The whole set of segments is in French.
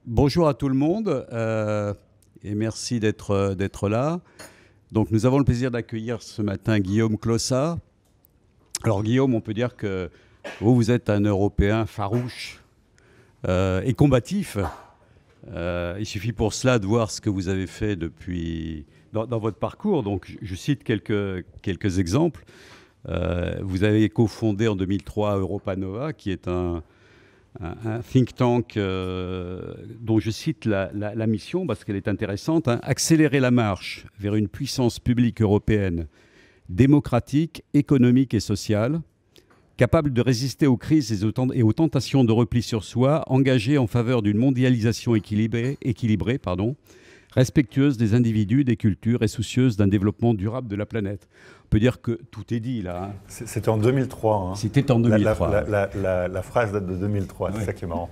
Bonjour à tout le monde et merci d'être là. Donc, nous avons le plaisir d'accueillir ce matin Guillaume Clossat. Alors Guillaume, on peut dire que vous êtes un Européen farouche et combatif. Il suffit pour cela de voir ce que vous avez fait depuis dans votre parcours. Donc je cite quelques exemples. Vous avez cofondé en 2003 Europa Nova, qui est un think tank dont je cite la mission parce qu'elle est intéressante, hein, accélérer la marche vers une puissance publique européenne démocratique, économique et sociale, capable de résister aux crises et aux tentations de repli sur soi, engagée en faveur d'une mondialisation équilibrée, respectueuse des individus, des cultures et soucieuse d'un développement durable de la planète. On peut dire que tout est dit là. Hein. C'était en 2003. Hein. C'était en 2003. La phrase date de 2003, ouais. C'est ça qui est marrant.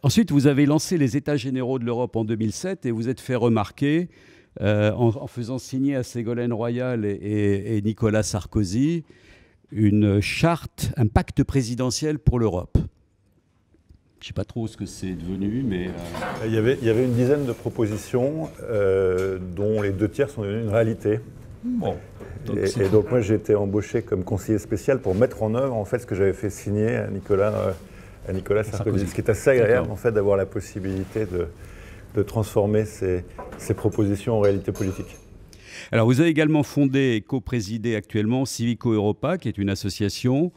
Ensuite, vous avez lancé les États généraux de l'Europe en 2007 et vous êtes fait remarquer en faisant signer à Ségolène Royal et Nicolas Sarkozy une charte, un pacte présidentiel pour l'Europe. Je ne sais pas trop ce que c'est devenu, mais... Il y avait une dizaine de propositions dont les 2 tiers sont devenues une réalité. Bon, et donc moi j'ai été embauché comme conseiller spécial pour mettre en œuvre en fait ce que j'avais fait signer à Nicolas Sarkozy. Ce qui est assez agréable en fait d'avoir la possibilité de transformer ces propositions en réalité politique. Alors vous avez également fondé et coprésidé actuellement Civico Europa, qui est une association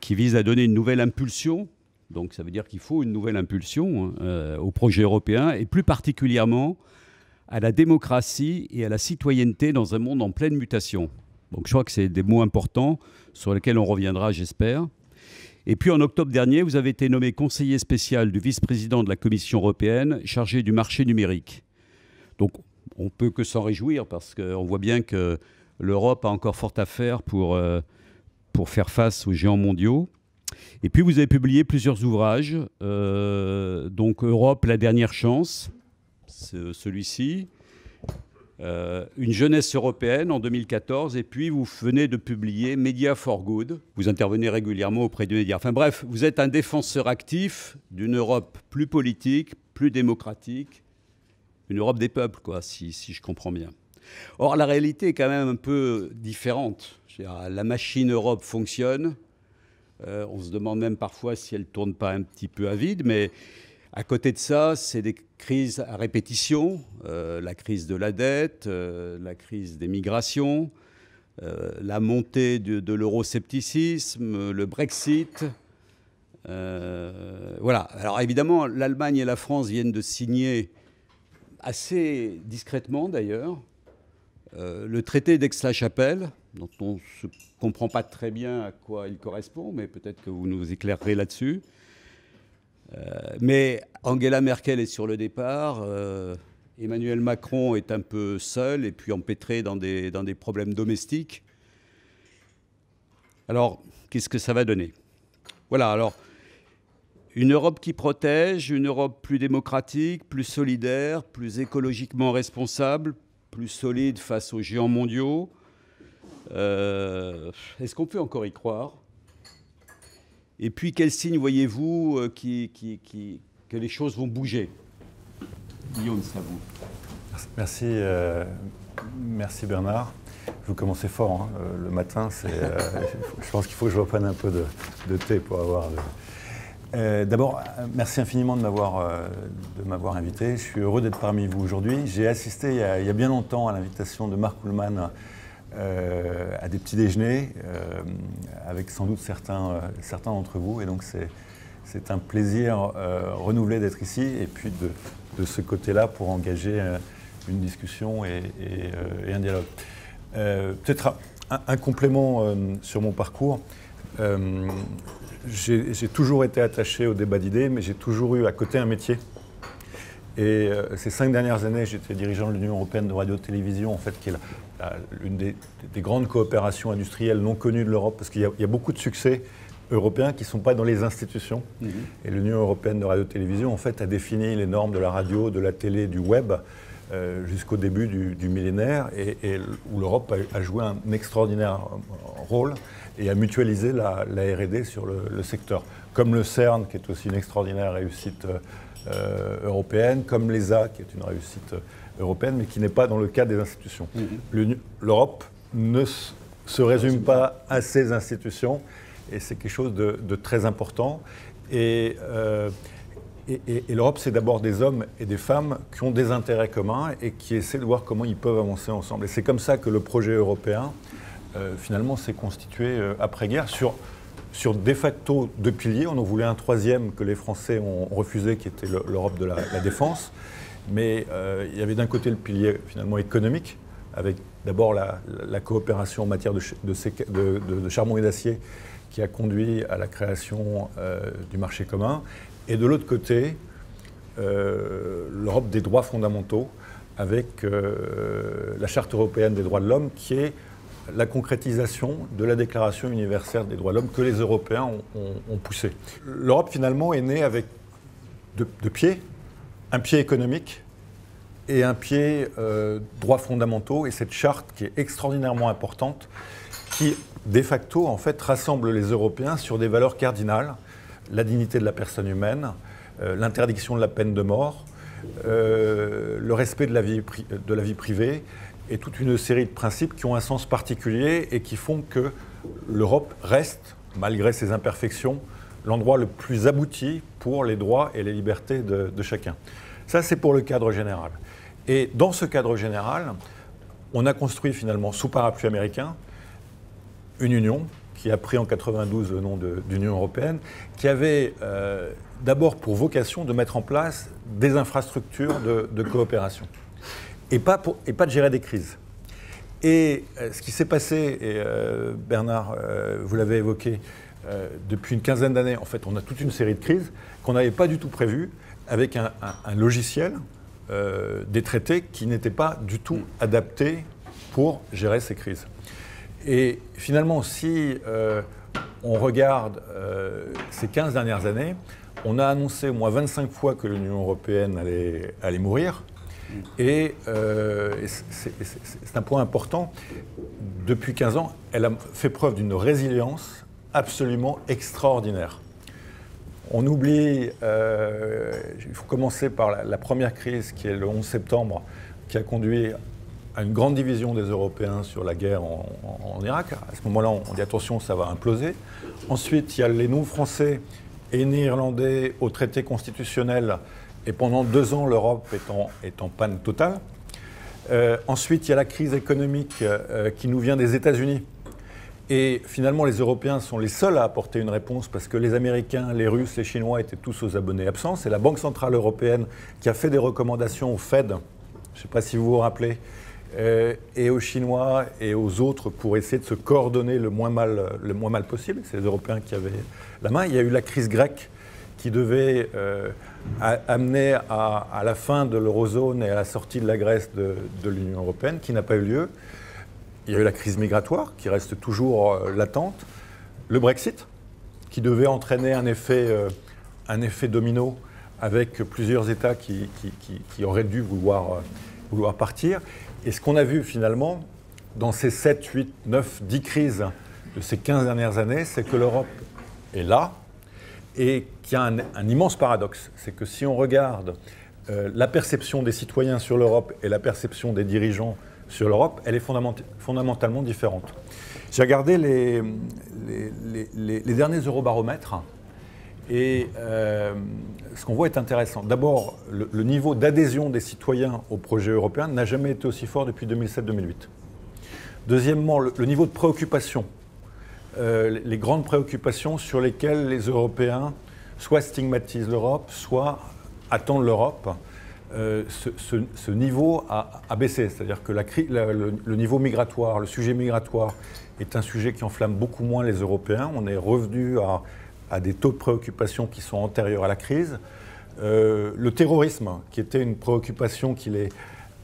qui vise à donner une nouvelle impulsion. Donc ça veut dire qu'il faut une nouvelle impulsion au projet européen et plus particulièrement à la démocratie et à la citoyenneté dans un monde en pleine mutation. Donc je crois que c'est des mots importants sur lesquels on reviendra, j'espère. Et puis en octobre dernier, vous avez été nommé conseiller spécial du vice-président de la Commission européenne chargé du marché numérique. Donc on ne peut que s'en réjouir parce qu'on voit bien que l'Europe a encore fort à faire pour faire face aux géants mondiaux. Et puis vous avez publié plusieurs ouvrages, donc Europe, la dernière chance, celui-ci, Une jeunesse européenne en 2014, et puis vous venez de publier Media for Good. Vous intervenez régulièrement auprès des médias. Enfin bref, vous êtes un défenseur actif d'une Europe plus politique, plus démocratique, une Europe des peuples, quoi, si je comprends bien. Or, la réalité est quand même un peu différente. La machine Europe fonctionne. On se demande même parfois si elle ne tourne pas un petit peu à vide, mais à côté de ça, c'est des crises à répétition, la crise de la dette, la crise des migrations, la montée de l'euroscepticisme, le Brexit. Voilà. Alors évidemment, l'Allemagne et la France viennent de signer, assez discrètement d'ailleurs, le traité d'Aix-la-Chapelle, dont on ne comprend pas très bien à quoi il correspond, mais peut-être que vous nous éclairerez là-dessus. Mais Angela Merkel est sur le départ, Emmanuel Macron est un peu seul et puis empêtré dans des problèmes domestiques. Alors, qu'est-ce que ça va donner? Voilà, alors, une Europe qui protège, une Europe plus démocratique, plus solidaire, plus écologiquement responsable, plus solide face aux géants mondiaux. Est-ce qu'on peut encore y croire? Et puis, quels signes voyez-vous que les choses vont bouger? Guillaume, c'est à vous. Merci Bernard. Vous commencez fort, hein. Le matin. Je pense qu'il faut que je reprenne un peu de thé pour avoir... D'abord, merci infiniment de m'avoir invité. Je suis heureux d'être parmi vous aujourd'hui. J'ai assisté il y a bien longtemps à l'invitation de Marc Ullmann à des petits déjeuners avec sans doute certains d'entre vous. Et donc c'est un plaisir renouvelé d'être ici et puis de ce côté-là pour engager une discussion et un dialogue. Peut-être un complément sur mon parcours. J'ai toujours été attaché au débat d'idées, mais j'ai toujours eu à côté un métier. Et ces 5 dernières années, j'étais dirigeant de l'Union européenne de radio-télévision, en fait, qui est l'une des grandes coopérations industrielles non connues de l'Europe, parce qu'il y a beaucoup de succès européens qui ne sont pas dans les institutions. Mmh. Et l'Union européenne de radio-télévision, en fait, a défini les normes de la radio, de la télé, du web, jusqu'au début du millénaire, et où l'Europe a joué un extraordinaire rôle. et à mutualiser la R&D sur le secteur. Comme le CERN, qui est aussi une extraordinaire réussite européenne, comme l'ESA, qui est une réussite européenne, mais qui n'est pas dans le cadre des institutions. L'Europe ne se résume pas à ces institutions, et c'est quelque chose de très important. Et l'Europe, c'est d'abord des hommes et des femmes qui ont des intérêts communs et qui essaient de voir comment ils peuvent avancer ensemble. Et c'est comme ça que le projet européen, finalement, s'est constitué après-guerre sur de facto 2 piliers. On en voulait un troisième que les Français ont refusé, qui était l'Europe de la défense. Mais il y avait d'un côté le pilier finalement économique, avec d'abord la coopération en matière de charbon et d'acier, qui a conduit à la création du marché commun. Et de l'autre côté, l'Europe des droits fondamentaux, avec la Charte européenne des droits de l'homme, qui est la concrétisation de la Déclaration universelle des droits de l'homme que les Européens ont poussée. L'Europe, finalement, est née avec deux pieds, un pied économique et un pied droits fondamentaux, et cette charte qui est extraordinairement importante, qui, de facto, en fait, rassemble les Européens sur des valeurs cardinales, la dignité de la personne humaine, l'interdiction de la peine de mort, le respect de la vie privée, et toute une série de principes qui ont un sens particulier et qui font que l'Europe reste, malgré ses imperfections, l'endroit le plus abouti pour les droits et les libertés de chacun. Ça, c'est pour le cadre général. Et dans ce cadre général, on a construit finalement, sous parapluie américain, une union qui a pris en 1992 le nom d'Union européenne, qui avait d'abord pour vocation de mettre en place des infrastructures de coopération. Et pas de gérer des crises. Et ce qui s'est passé, et Bernard, vous l'avez évoqué, depuis une quinzaine d'années, en fait, on a toute une série de crises qu'on n'avait pas du tout prévues, avec un logiciel, des traités qui n'étaient pas du tout adaptés pour gérer ces crises. Et finalement, si on regarde ces 15 dernières années, on a annoncé au moins 25 fois que l'Union européenne allait mourir. Et c'est un point important. Depuis 15 ans, elle a fait preuve d'une résilience absolument extraordinaire. On oublie, il faut commencer par la première crise qui est le 11 septembre, qui a conduit à une grande division des Européens sur la guerre en Irak. À ce moment-là, on dit attention, ça va imploser. Ensuite, il y a les non-français et néerlandais au traité constitutionnel. Et pendant 2 ans, l'Europe est en panne totale. Ensuite, il y a la crise économique qui nous vient des États-Unis. Et finalement, les Européens sont les seuls à apporter une réponse parce que les Américains, les Russes, les Chinois étaient tous aux abonnés absents. C'est la Banque centrale européenne qui a fait des recommandations au Fed, je ne sais pas si vous vous rappelez, et aux Chinois et aux autres pour essayer de se coordonner le moins mal possible. C'est les Européens qui avaient la main. Il y a eu la crise grecque qui devait amener à la fin de l'eurozone et à la sortie de la Grèce de l'Union européenne, qui n'a pas eu lieu. Il y a eu la crise migratoire, qui reste toujours latente. Le Brexit, qui devait entraîner un effet domino avec plusieurs États qui auraient dû vouloir partir. Et ce qu'on a vu finalement, dans ces 7, 8, 9, 10 crises de ces 15 dernières années, c'est que l'Europe est là, et qu'il y a un immense paradoxe. C'est que si on regarde la perception des citoyens sur l'Europe et la perception des dirigeants sur l'Europe, elle est fondamentalement différente. J'ai regardé les derniers eurobaromètres et ce qu'on voit est intéressant. D'abord, le niveau d'adhésion des citoyens au projet européen n'a jamais été aussi fort depuis 2007-2008. Deuxièmement, le niveau de préoccupation. Les grandes préoccupations sur lesquelles les Européens soit stigmatisent l'Europe, soit attendent l'Europe, ce niveau a baissé. C'est-à-dire que le niveau migratoire, le sujet migratoire est un sujet qui enflamme beaucoup moins les Européens. On est revenu à des taux de préoccupation qui sont antérieurs à la crise. Le terrorisme, qui était une préoccupation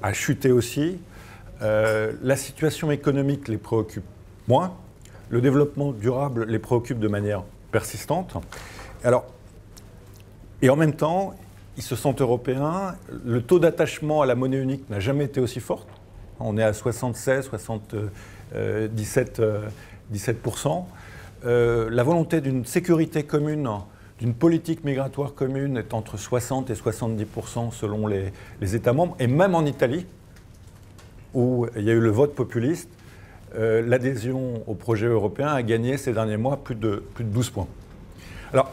a chuté aussi. La situation économique les préoccupe moins. Le développement durable les préoccupe de manière persistante. Et en même temps, ils se sentent européens. Le taux d'attachement à la monnaie unique n'a jamais été aussi fort. On est à 76, 77 17%. La volonté d'une sécurité commune, d'une politique migratoire commune est entre 60 et 70% selon les États membres. Et même en Italie, où il y a eu le vote populiste, l'adhésion au projet européen a gagné ces derniers mois plus de 12 points. Alors,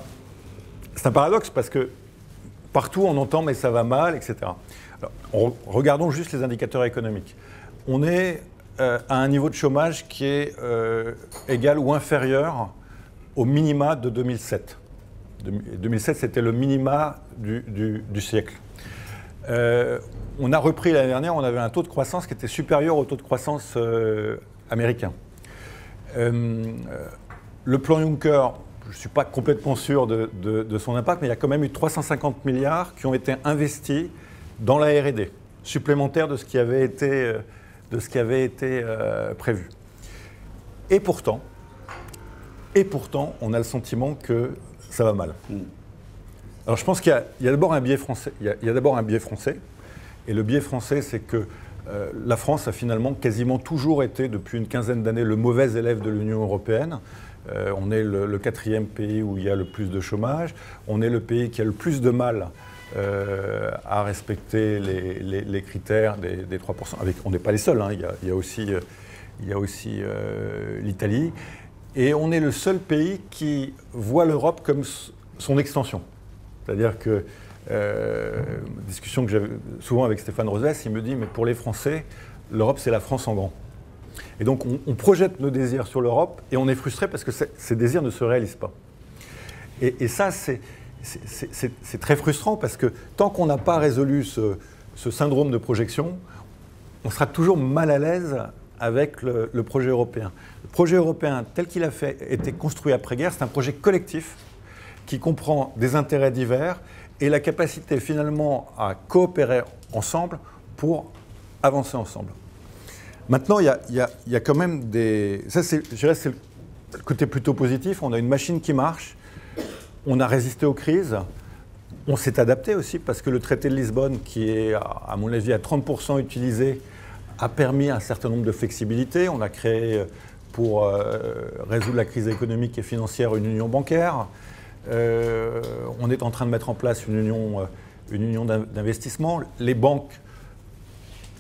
c'est un paradoxe parce que partout on entend mais ça va mal, etc. Alors, regardons juste les indicateurs économiques. On est à un niveau de chômage qui est égal ou inférieur au minima de 2007. 2007, c'était le minima du siècle. On a repris l'année dernière, on avait un taux de croissance qui était supérieur au taux de croissance américain. Le plan Juncker, je ne suis pas complètement sûr de son impact, mais il y a quand même eu 350 milliards qui ont été investis dans la R&D, supplémentaire de ce qui avait été, prévu. Et pourtant, on a le sentiment que ça va mal. Alors je pense qu'il y a d'abord un biais français. Il y a d'abord un biais français. Et le biais français, c'est que la France a finalement quasiment toujours été, depuis une quinzaine d'années, le mauvais élève de l'Union européenne. On est le 4e pays où il y a le plus de chômage. On est le pays qui a le plus de mal à respecter les critères des 3%. On n'est pas les seuls, hein. Il y a aussi l'Italie. Et on est le seul pays qui voit l'Europe comme son extension. C'est-à-dire que, discussion que j'avais souvent avec Stéphane Rosès, il me dit, mais pour les Français, l'Europe, c'est la France en grand. Et donc, on projette nos désirs sur l'Europe et on est frustré parce que ces désirs ne se réalisent pas. Et ça, c'est très frustrant parce que tant qu'on n'a pas résolu ce syndrome de projection, on sera toujours mal à l'aise avec le projet européen. Le projet européen, tel qu'il a été construit après-guerre, c'est un projet collectif qui comprend des intérêts divers et la capacité finalement à coopérer ensemble pour avancer ensemble. Maintenant, il y a quand même des... Ça, je dirais, c'est le côté plutôt positif. On a une machine qui marche, on a résisté aux crises, on s'est adapté aussi parce que le traité de Lisbonne, qui est, à mon avis, à 30% utilisé, a permis un certain nombre de flexibilités. On a créé, pour résoudre la crise économique et financière, une union bancaire. On est en train de mettre en place une union d'investissement. Les banques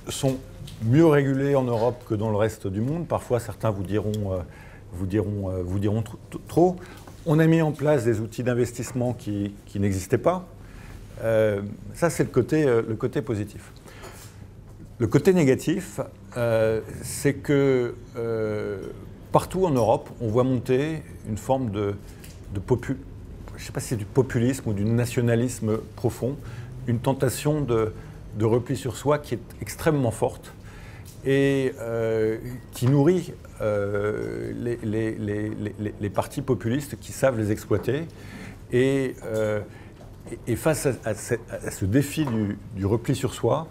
sont mieux régulées en Europe que dans le reste du monde. Parfois, certains vous diront trop. On a mis en place des outils d'investissement qui n'existaient pas. Ça, c'est le côté positif. Le côté négatif, c'est que partout en Europe, on voit monter une forme je ne sais pas si c'est du populisme ou du nationalisme profond, une tentation de repli sur soi qui est extrêmement forte et qui nourrit les partis populistes qui savent les exploiter. Et face à ce défi du repli sur soi,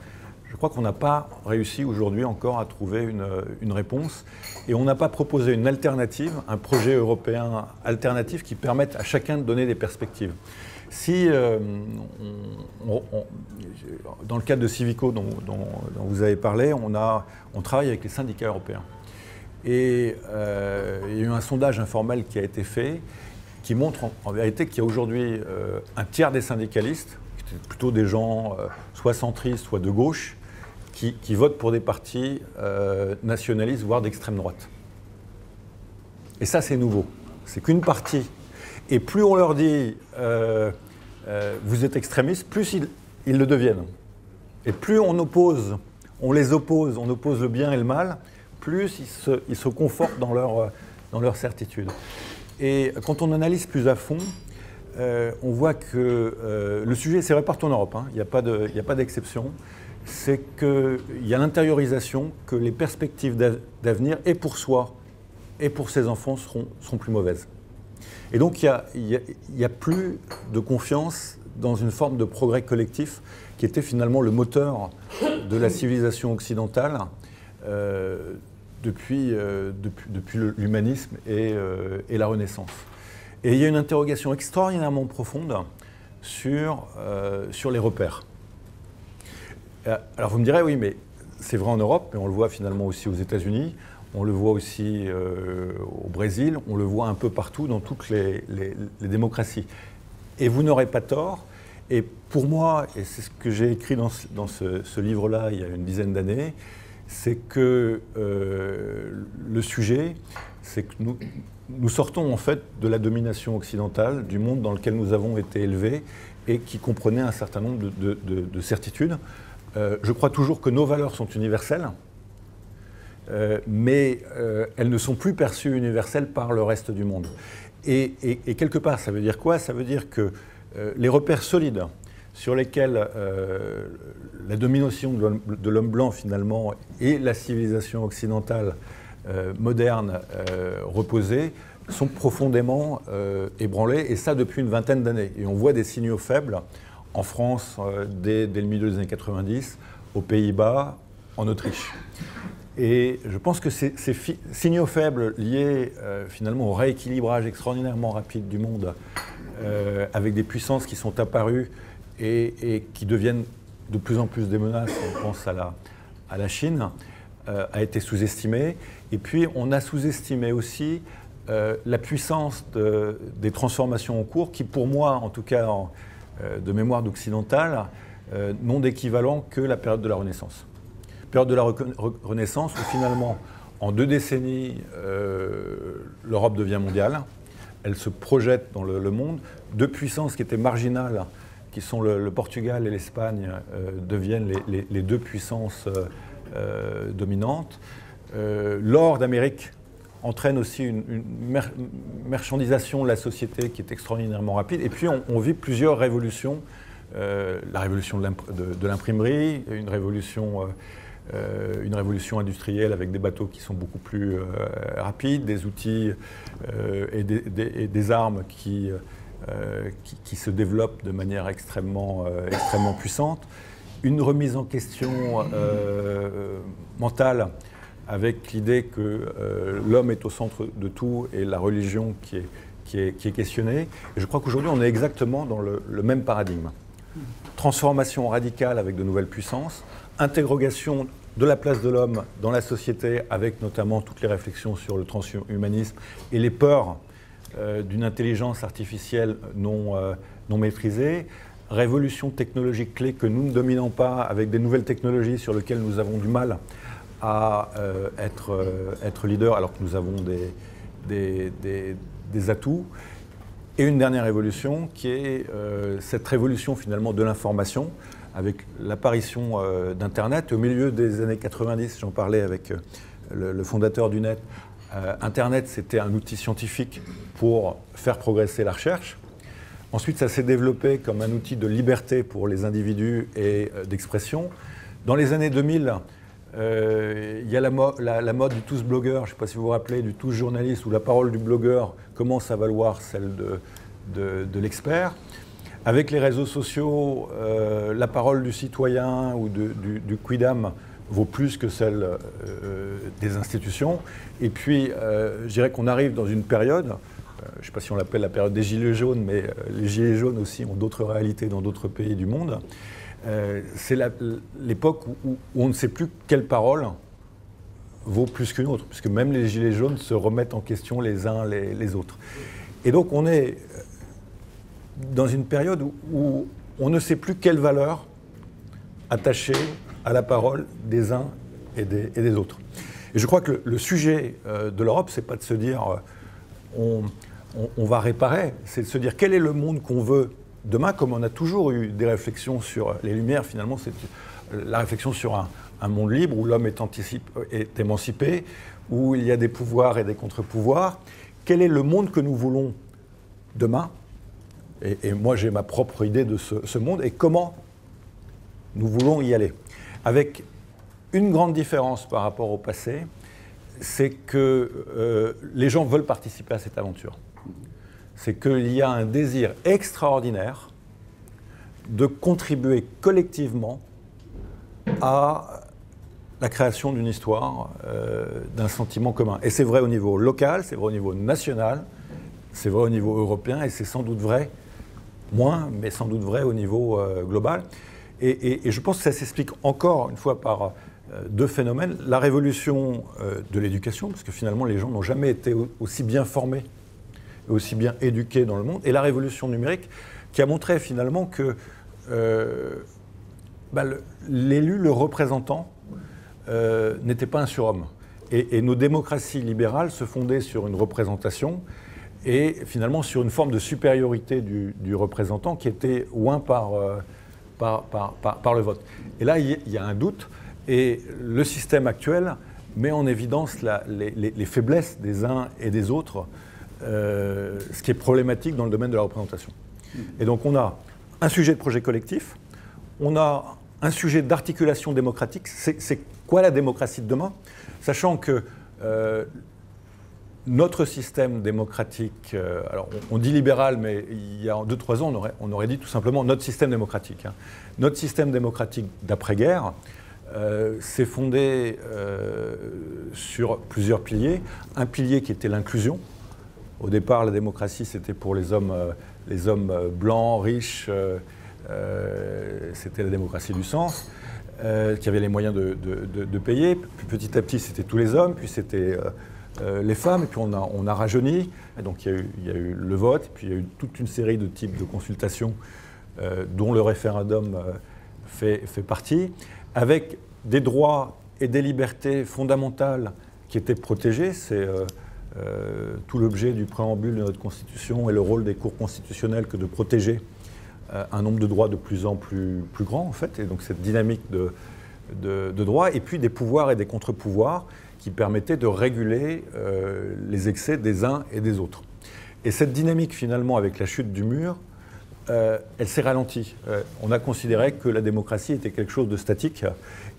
je crois qu'on n'a pas réussi aujourd'hui encore à trouver une réponse et on n'a pas proposé une alternative, un projet européen alternatif qui permette à chacun de donner des perspectives. Si, dans le cadre de Civico dont vous avez parlé, on travaille avec les syndicats européens. Et il y a eu un sondage informel qui a été fait qui montre en vérité qu'il y a aujourd'hui un tiers des syndicalistes, qui étaient plutôt des gens soit centristes, soit de gauche, qui votent pour des partis nationalistes, voire d'extrême droite. Et ça, c'est nouveau. C'est qu'une partie. Et plus on leur dit vous êtes extrémistes, plus ils le deviennent. Et plus on les oppose, on oppose le bien et le mal, plus ils se confortent dans leur certitude. Et quand on analyse plus à fond, on voit que le sujet, c'est vrai partout en Europe, hein, il n'y a pas d'exception, c'est qu'il y a l'intériorisation que les perspectives d'avenir, et pour soi, et pour ses enfants, seront plus mauvaises. Et donc il n'y a plus de confiance dans une forme de progrès collectif qui était finalement le moteur de la civilisation occidentale depuis l'humanisme et la Renaissance. Et il y a une interrogation extraordinairement profonde sur les repères. Alors vous me direz, oui, mais c'est vrai en Europe, mais on le voit finalement aussi aux États-Unis. on le voit aussi au Brésil, on le voit un peu partout dans toutes les démocraties. Et vous n'aurez pas tort. Et pour moi, et c'est ce que j'ai écrit dans ce livre-là il y a une dizaine d'années, c'est que le sujet, c'est que nous sortons en fait de la domination occidentale, du monde dans lequel nous avons été élevés et qui comprenait un certain nombre de certitudes. Je crois toujours que nos valeurs sont universelles, mais elles ne sont plus perçues universelles par le reste du monde. Et quelque part, ça veut dire quoi? Ça veut dire que les repères solides sur lesquels la domination de l'homme blanc, finalement, et la civilisation occidentale moderne reposait, sont profondément ébranlés, et ça depuis une vingtaine d'années. Et on voit des signaux faibles en France dès le milieu des années 90, aux Pays-Bas, en Autriche. Et je pense que ces signaux faibles liés finalement au rééquilibrage extraordinairement rapide du monde, avec des puissances qui sont apparues et qui deviennent de plus en plus des menaces, on pense à la Chine, a été sous-estimé. Et puis on a sous-estimé aussi la puissance des transformations en cours qui, pour moi, en tout cas de mémoire d'occidentale, n'ont d'équivalent que la période de la Renaissance. Période de la Renaissance où finalement, en 2 décennies, l'Europe devient mondiale. Elle se projette dans le monde. 2 puissances qui étaient marginales, qui sont le Portugal et l'Espagne, deviennent les 2 puissances dominantes. L'or d'Amérique entraîne aussi une marchandisation de la société qui est extraordinairement rapide. Et puis on vit plusieurs révolutions. La révolution de l'imprimerie, une révolution industrielle avec des bateaux qui sont beaucoup plus rapides, des outils et des armes qui se développent de manière extrêmement puissante. Une remise en question mentale avec l'idée que l'homme est au centre de tout et la religion qui est questionnée. Et je crois qu'aujourd'hui, on est exactement dans le même paradigme. Transformation radicale avec de nouvelles puissances, interrogation de la place de l'homme dans la société, avec notamment toutes les réflexions sur le transhumanisme et les peurs d'une intelligence artificielle non maîtrisée, révolution technologique clé que nous ne dominons pas, avec des nouvelles technologies sur lesquelles nous avons du mal à être leader, alors que nous avons des atouts. Et une dernière révolution qui est cette révolution finalement de l'information, avec l'apparition d'Internet. Au milieu des années 90, j'en parlais avec le fondateur du Net, Internet c'était un outil scientifique pour faire progresser la recherche. Ensuite ça s'est développé comme un outil de liberté pour les individus et d'expression. Dans les années 2000, il y a la mode du tous blogueur, je ne sais pas si vous vous rappelez, du tous journaliste, où la parole du blogueur commence à valoir celle de l'expert. Avec les réseaux sociaux, la parole du citoyen ou du quidam vaut plus que celle des institutions. Et puis, je dirais qu'on arrive dans une période, je ne sais pas si on l'appelle la période des gilets jaunes, mais les gilets jaunes aussi ont d'autres réalités dans d'autres pays du monde. C'est l'époque où on ne sait plus quelle parole vaut plus qu'une autre, puisque même les gilets jaunes se remettent en question les uns les autres. Et donc on est dans une période où on ne sait plus quelle valeur attacher à la parole des uns et des autres. Et je crois que le sujet de l'Europe, c'est pas de se dire on va réparer, c'est de se dire quel est le monde qu'on veut demain, comme on a toujours eu des réflexions sur les Lumières, finalement, c'est la réflexion sur un monde libre où l'homme est émancipé, où il y a des pouvoirs et des contre-pouvoirs. Quel est le monde que nous voulons demain? Et moi, j'ai ma propre idée de ce monde et comment nous voulons y aller. Avec une grande différence par rapport au passé, c'est que les gens veulent participer à cette aventure. C'est qu'il y a un désir extraordinaire de contribuer collectivement à la création d'une histoire, d'un sentiment commun. Et c'est vrai au niveau local, c'est vrai au niveau national, c'est vrai au niveau européen, et c'est sans doute vrai, moins, mais sans doute vrai au niveau global. Et je pense que ça s'explique encore une fois par deux phénomènes. La révolution de l'éducation, parce que finalement les gens n'ont jamais été aussi bien formés, aussi bien éduqués dans le monde, et la révolution numérique qui a montré finalement que l'élu, le représentant, n'était pas un surhomme. Et nos démocraties libérales se fondaient sur une représentation et finalement sur une forme de supériorité du représentant qui était oint par le vote. Et là, il y a un doute, et le système actuel met en évidence les faiblesses des uns et des autres, ce qui est problématique dans le domaine de la représentation. Et donc on a un sujet de projet collectif, on a un sujet d'articulation démocratique. C'est quoi la démocratie de demain? Sachant que notre système démocratique, alors on dit libéral, mais il y a 2-3 ans, on aurait dit tout simplement notre système démocratique. Hein. Notre système démocratique d'après-guerre s'est fondé sur plusieurs piliers. Un pilier qui était l'inclusion. Au départ, la démocratie, c'était pour les hommes blancs, riches, c'était la démocratie du sens, qui avait les moyens de payer. Puis petit à petit, c'était tous les hommes, puis c'était les femmes, et puis on a rajeuni. Et donc il y a eu le vote, puis il y a eu toute une série de types de consultations dont le référendum fait partie, avec des droits et des libertés fondamentales qui étaient protégés. C'est tout l'objet du préambule de notre Constitution et le rôle des cours constitutionnelles que de protéger un nombre de droits de plus en plus grand, en fait, et donc cette dynamique de droits, et puis des pouvoirs et des contre-pouvoirs qui permettaient de réguler les excès des uns et des autres. Et cette dynamique, finalement, avec la chute du mur, elle s'est ralentie. On a considéré que la démocratie était quelque chose de statique,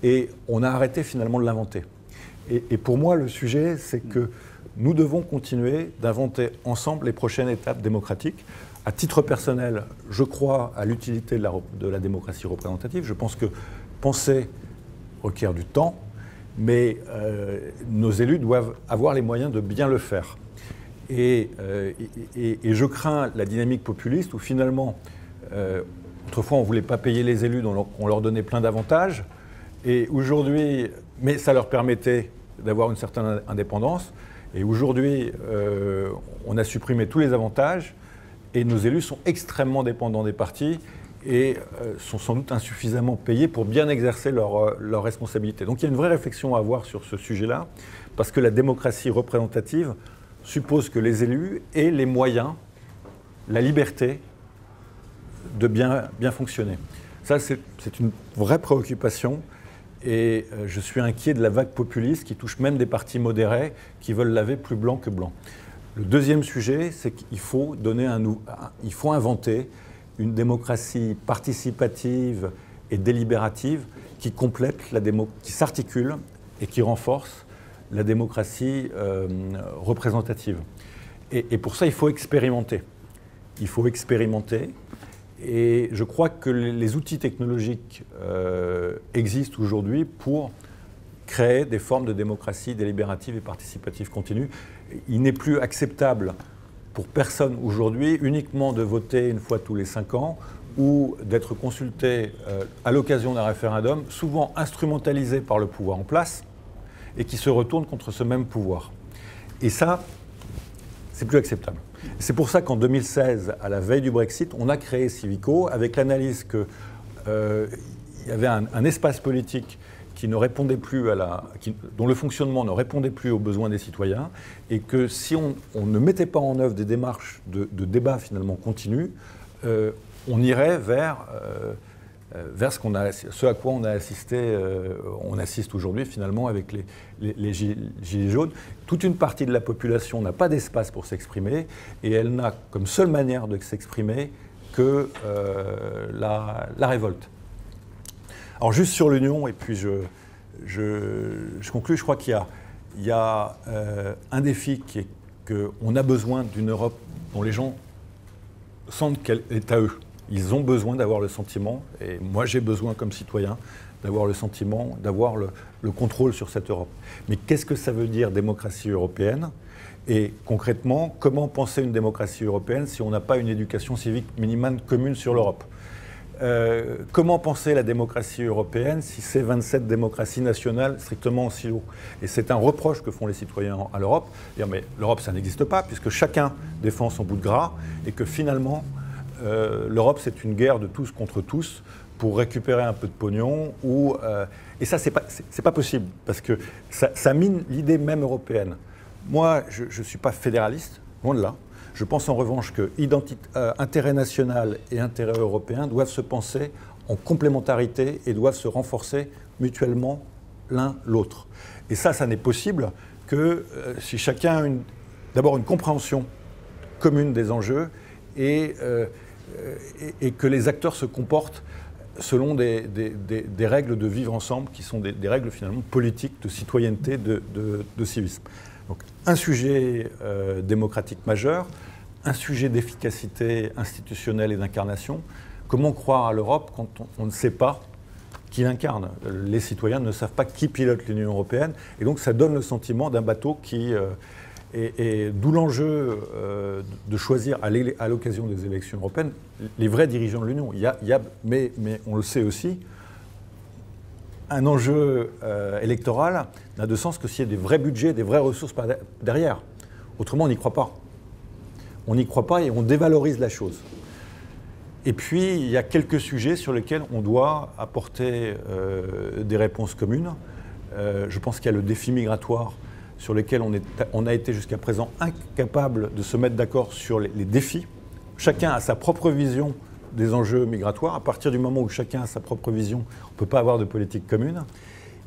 et on a arrêté finalement de l'inventer. Et pour moi, le sujet, c'est que nous devons continuer d'inventer ensemble les prochaines étapes démocratiques. À titre personnel, je crois à l'utilité de la démocratie représentative. Je pense que penser requiert du temps, mais nos élus doivent avoir les moyens de bien le faire. Et je crains la dynamique populiste où finalement, autrefois on ne voulait pas payer les élus, donc on leur donnait plein d'avantages, et aujourd'hui, mais ça leur permettait d'avoir une certaine indépendance, et aujourd'hui on a supprimé tous les avantages, et nos élus sont extrêmement dépendants des partis et sont sans doute insuffisamment payés pour bien exercer leurs responsabilités. Donc il y a une vraie réflexion à avoir sur ce sujet-là, parce que la démocratie représentative suppose que les élus aient les moyens, la liberté de bien fonctionner. Ça, c'est une vraie préoccupation, et je suis inquiet de la vague populiste qui touche même des partis modérés qui veulent laver plus blanc que blanc. Le deuxième sujet, c'est qu'il faut inventer une démocratie participative et délibérative qui complète qui s'articule et qui renforce la démocratie représentative. Et pour ça, il faut expérimenter. Il faut expérimenter. Et je crois que les outils technologiques existent aujourd'hui pour créer des formes de démocratie délibérative et participative continue. Il n'est plus acceptable pour personne aujourd'hui uniquement de voter une fois tous les 5 ans ou d'être consulté à l'occasion d'un référendum, souvent instrumentalisé par le pouvoir en place et qui se retourne contre ce même pouvoir. Et ça, c'est plus acceptable. C'est pour ça qu'en 2016, à la veille du Brexit, on a créé Civico avec l'analyse qu'il y avait un espace politique qui ne répondait plus dont le fonctionnement ne répondait plus aux besoins des citoyens, et que si on ne mettait pas en œuvre des démarches de débat finalement continu, on irait vers ce à quoi on assiste aujourd'hui finalement avec les gilets jaunes. Toute une partie de la population n'a pas d'espace pour s'exprimer, et elle n'a comme seule manière de s'exprimer que la révolte. Alors juste sur l'Union, et puis je conclus, je crois qu'il y a un défi qui est qu'on a besoin d'une Europe dont les gens sentent qu'elle est à eux. Ils ont besoin d'avoir le sentiment, et moi j'ai besoin comme citoyen d'avoir le sentiment, d'avoir le contrôle sur cette Europe. Mais qu'est-ce que ça veut dire démocratie européenne? Et concrètement, comment penser une démocratie européenne si on n'a pas une éducation civique minimale commune sur l'Europe? Comment penser la démocratie européenne si c'est 27 démocraties nationales strictement en silo? Et c'est un reproche que font les citoyens à l'Europe. Mais l'Europe, ça n'existe pas, puisque chacun défend son bout de gras, et que finalement, l'Europe, c'est une guerre de tous contre tous pour récupérer un peu de pognon. Et ça, c'est pas possible, parce que ça mine l'idée même européenne. Moi, je ne suis pas fédéraliste, loin de là. Je pense en revanche que intérêt national et intérêt européen doivent se penser en complémentarité et doivent se renforcer mutuellement l'un l'autre. Et ça n'est possible que si chacun a d'abord une compréhension commune des enjeux et que les acteurs se comportent selon des règles de vivre ensemble qui sont des règles finalement politiques, de citoyenneté, de civisme. Donc un sujet démocratique majeur, un sujet d'efficacité institutionnelle et d'incarnation. Comment croire à l'Europe quand on ne sait pas qui l'incarne? Les citoyens ne savent pas qui pilote l'Union européenne, et donc ça donne le sentiment d'un bateau qui d'où l'enjeu de choisir à l'occasion des élections européennes les vrais dirigeants de l'Union. Mais on le sait aussi, un enjeu électoral n'a de sens que s'il y a des vrais budgets, des vraies ressources derrière. Autrement, on n'y croit pas. On n'y croit pas et on dévalorise la chose. Et puis, il y a quelques sujets sur lesquels on doit apporter des réponses communes. Je pense qu'il y a le défi migratoire sur lequel on a été jusqu'à présent incapable de se mettre d'accord sur les défis. Chacun a sa propre vision des enjeux migratoires. À partir du moment où chacun a sa propre vision, on ne peut pas avoir de politique commune.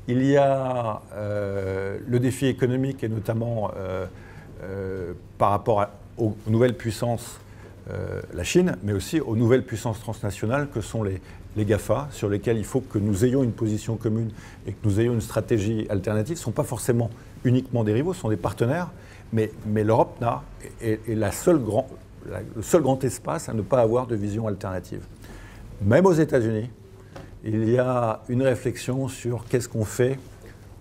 Il y a le défi économique et notamment par rapport aux nouvelles puissances, la Chine, mais aussi aux nouvelles puissances transnationales que sont les GAFA, sur lesquelles il faut que nous ayons une position commune et que nous ayons une stratégie alternative. Ce ne sont pas forcément uniquement des rivaux, ce sont des partenaires, mais l'Europe est le seul grand espace à ne pas avoir de vision alternative. Même aux États-Unis, il y a une réflexion sur qu'est-ce qu'on fait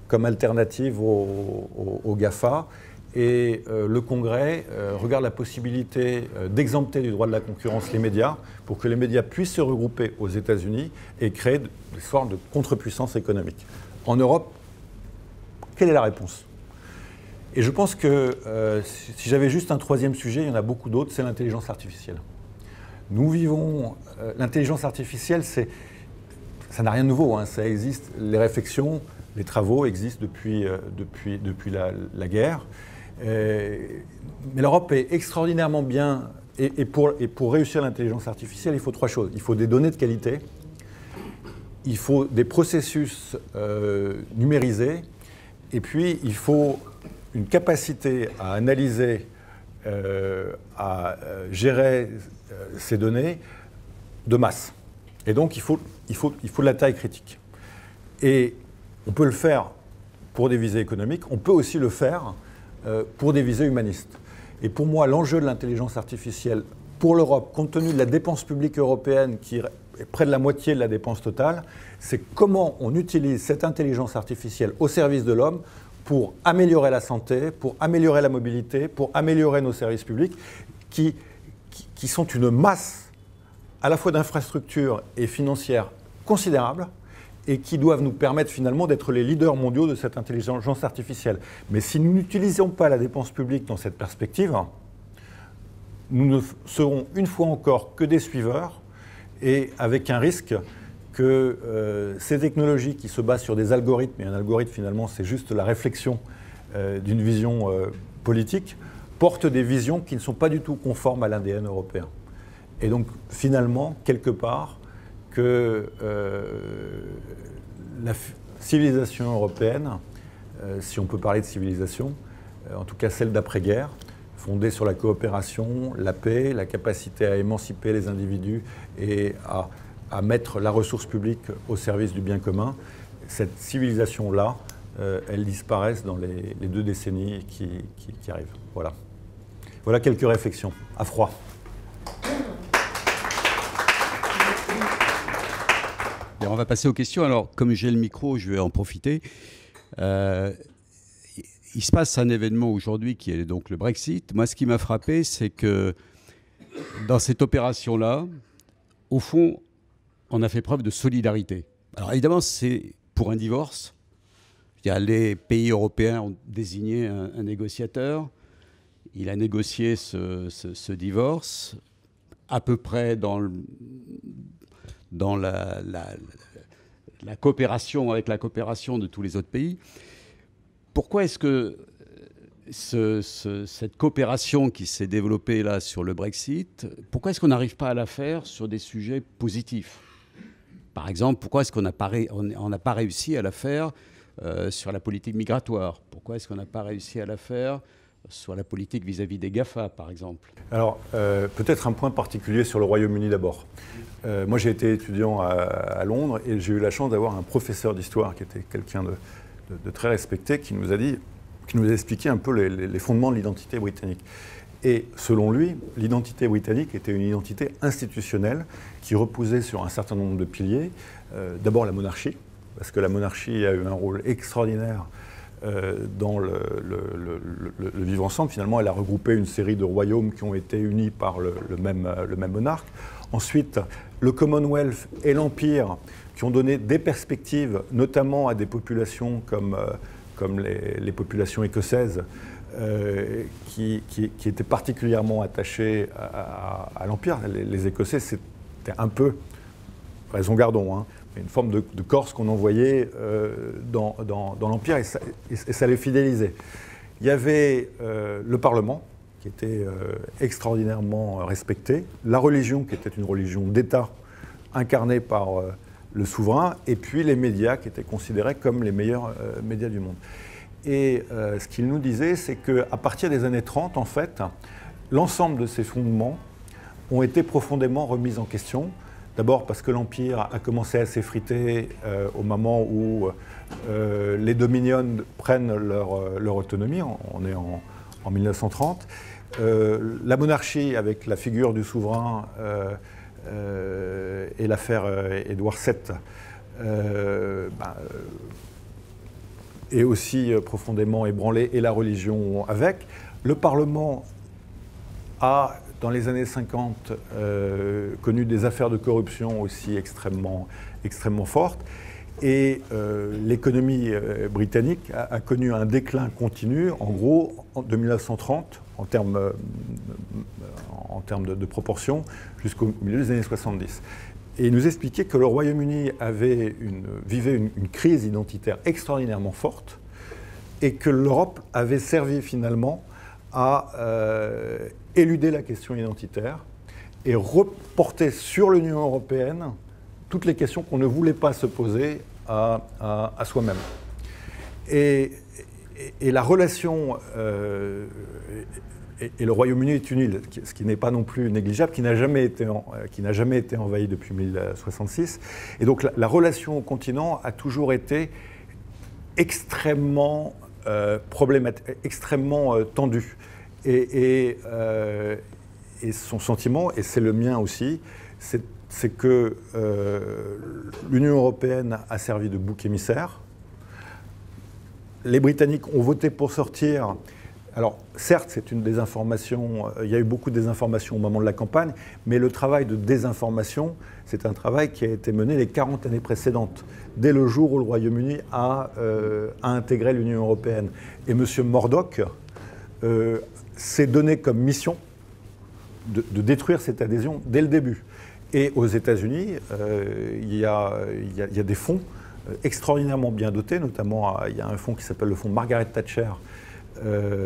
comme alternative aux GAFA. Et le Congrès regarde la possibilité d'exempter du droit de la concurrence les médias pour que les médias puissent se regrouper aux États-Unis et créer des sortes de contre-puissance économique. En Europe, quelle est la réponse? Et je pense que si j'avais juste un troisième sujet, il y en a beaucoup d'autres, c'est l'intelligence artificielle. Nous vivons... l'intelligence artificielle, ça n'a rien de nouveau, hein, ça existe. Les réflexions, les travaux existent depuis la guerre. Mais l'Europe est extraordinairement bien, et pour réussir l'intelligence artificielle, il faut trois choses. Il faut des données de qualité, il faut des processus numérisés, et puis il faut une capacité à analyser, à gérer ces données de masse. Et donc il faut de la taille critique. Et on peut le faire pour des visées économiques, on peut aussi le faire pour des visées humanistes. Et pour moi, l'enjeu de l'intelligence artificielle pour l'Europe, compte tenu de la dépense publique européenne qui est près de la moitié de la dépense totale, c'est comment on utilise cette intelligence artificielle au service de l'homme pour améliorer la santé, pour améliorer la mobilité, pour améliorer nos services publics qui sont une masse à la fois d'infrastructures et financières considérables, et qui doivent nous permettre finalement d'être les leaders mondiaux de cette intelligence artificielle. Mais si nous n'utilisons pas la dépense publique dans cette perspective, nous ne serons une fois encore que des suiveurs, et avec un risque que ces technologies qui se basent sur des algorithmes, et un algorithme finalement c'est juste la réflexion d'une vision politique, portent des visions qui ne sont pas du tout conformes à l'ADN européen. Et donc finalement, quelque part, que la civilisation européenne, si on peut parler de civilisation, en tout cas celle d'après-guerre, fondée sur la coopération, la paix, la capacité à émanciper les individus et à mettre la ressource publique au service du bien commun, cette civilisation-là, elle disparaisse dans les 2 décennies qui arrivent. Voilà. Voilà quelques réflexions, à froid. On va passer aux questions. Alors, comme j'ai le micro, je vais en profiter. Il se passe un événement aujourd'hui qui est donc le Brexit. Moi, ce qui m'a frappé, c'est que dans cette opération-là, au fond, on a fait preuve de solidarité. Alors évidemment, c'est pour un divorce. Les pays européens ont désigné un négociateur. Il a négocié ce divorce à peu près dans la coopération, avec la coopération de tous les autres pays. Pourquoi est-ce que cette coopération qui s'est développée là sur le Brexit, pourquoi est-ce qu'on n'arrive pas à la faire sur des sujets positifs? Par exemple, pourquoi est-ce qu'on n'a pas réussi à la faire sur la politique migratoire? Pourquoi est-ce qu'on n'a pas réussi à la faire sur la politique vis-à-vis des GAFA, par exemple? Alors, peut-être un point particulier sur le Royaume-Uni d'abord. Moi, j'ai été étudiant à Londres et j'ai eu la chance d'avoir un professeur d'histoire qui était quelqu'un de très respecté, qui nous a expliqué un peu les fondements de l'identité britannique. Et selon lui, l'identité britannique était une identité institutionnelle qui reposait sur un certain nombre de piliers. D'abord la monarchie, parce que la monarchie a eu un rôle extraordinaire dans le vivre ensemble. Finalement, elle a regroupé une série de royaumes qui ont été unis par le même monarque. Ensuite, le Commonwealth et l'Empire qui ont donné des perspectives, notamment à des populations comme les populations écossaises, qui étaient particulièrement attachées à l'Empire. Les Écossais, c'était un peu, raison gardons, hein, une forme de Corse qu'on envoyait dans l'Empire et ça les fidélisait. Il y avait le Parlement, qui était extraordinairement respecté, la religion, qui était une religion d'État incarnée par le souverain, et puis les médias, qui étaient considérés comme les meilleurs médias du monde. Et ce qu'il nous disait, c'est qu'à partir des années 30, en fait, l'ensemble de ces fondements ont été profondément remis en question. D'abord parce que l'Empire a commencé à s'effriter au moment où les Dominions prennent leur autonomie, on est en 1930. La monarchie, avec la figure du souverain et l'affaire Édouard VII, est aussi profondément ébranlée, et la religion avec. Le Parlement a, dans les années 50, connu des affaires de corruption aussi extrêmement fortes. Et l'économie britannique a connu un déclin continu, en gros, de 1930, en termes de proportion, jusqu'au milieu des années 70. Et il nous expliquait que le Royaume-Uni vivait une crise identitaire extraordinairement forte et que l'Europe avait servi finalement à éluder la question identitaire et reporter sur l'Union européenne toutes les questions qu'on ne voulait pas se poser à soi-même. Et la relation, et le Royaume-Uni est une île, ce qui n'est pas non plus négligeable, qui n'a jamais été envahi depuis 1066. Et donc la relation au continent a toujours été extrêmement problématique, extrêmement tendue. Et son sentiment, et c'est le mien aussi, c'est que l'Union européenne a servi de bouc émissaire. Les Britanniques ont voté pour sortir. Alors, certes, c'est une désinformation, il y a eu beaucoup de désinformation au moment de la campagne, mais le travail de désinformation, c'est un travail qui a été mené les 40 années précédentes, dès le jour où le Royaume-Uni a intégré l'Union européenne. Et M. Murdoch s'est donné comme mission de détruire cette adhésion dès le début. Et aux États-Unis, il y a des fonds extraordinairement bien dotés, notamment il y a un fonds qui s'appelle le fonds Margaret Thatcher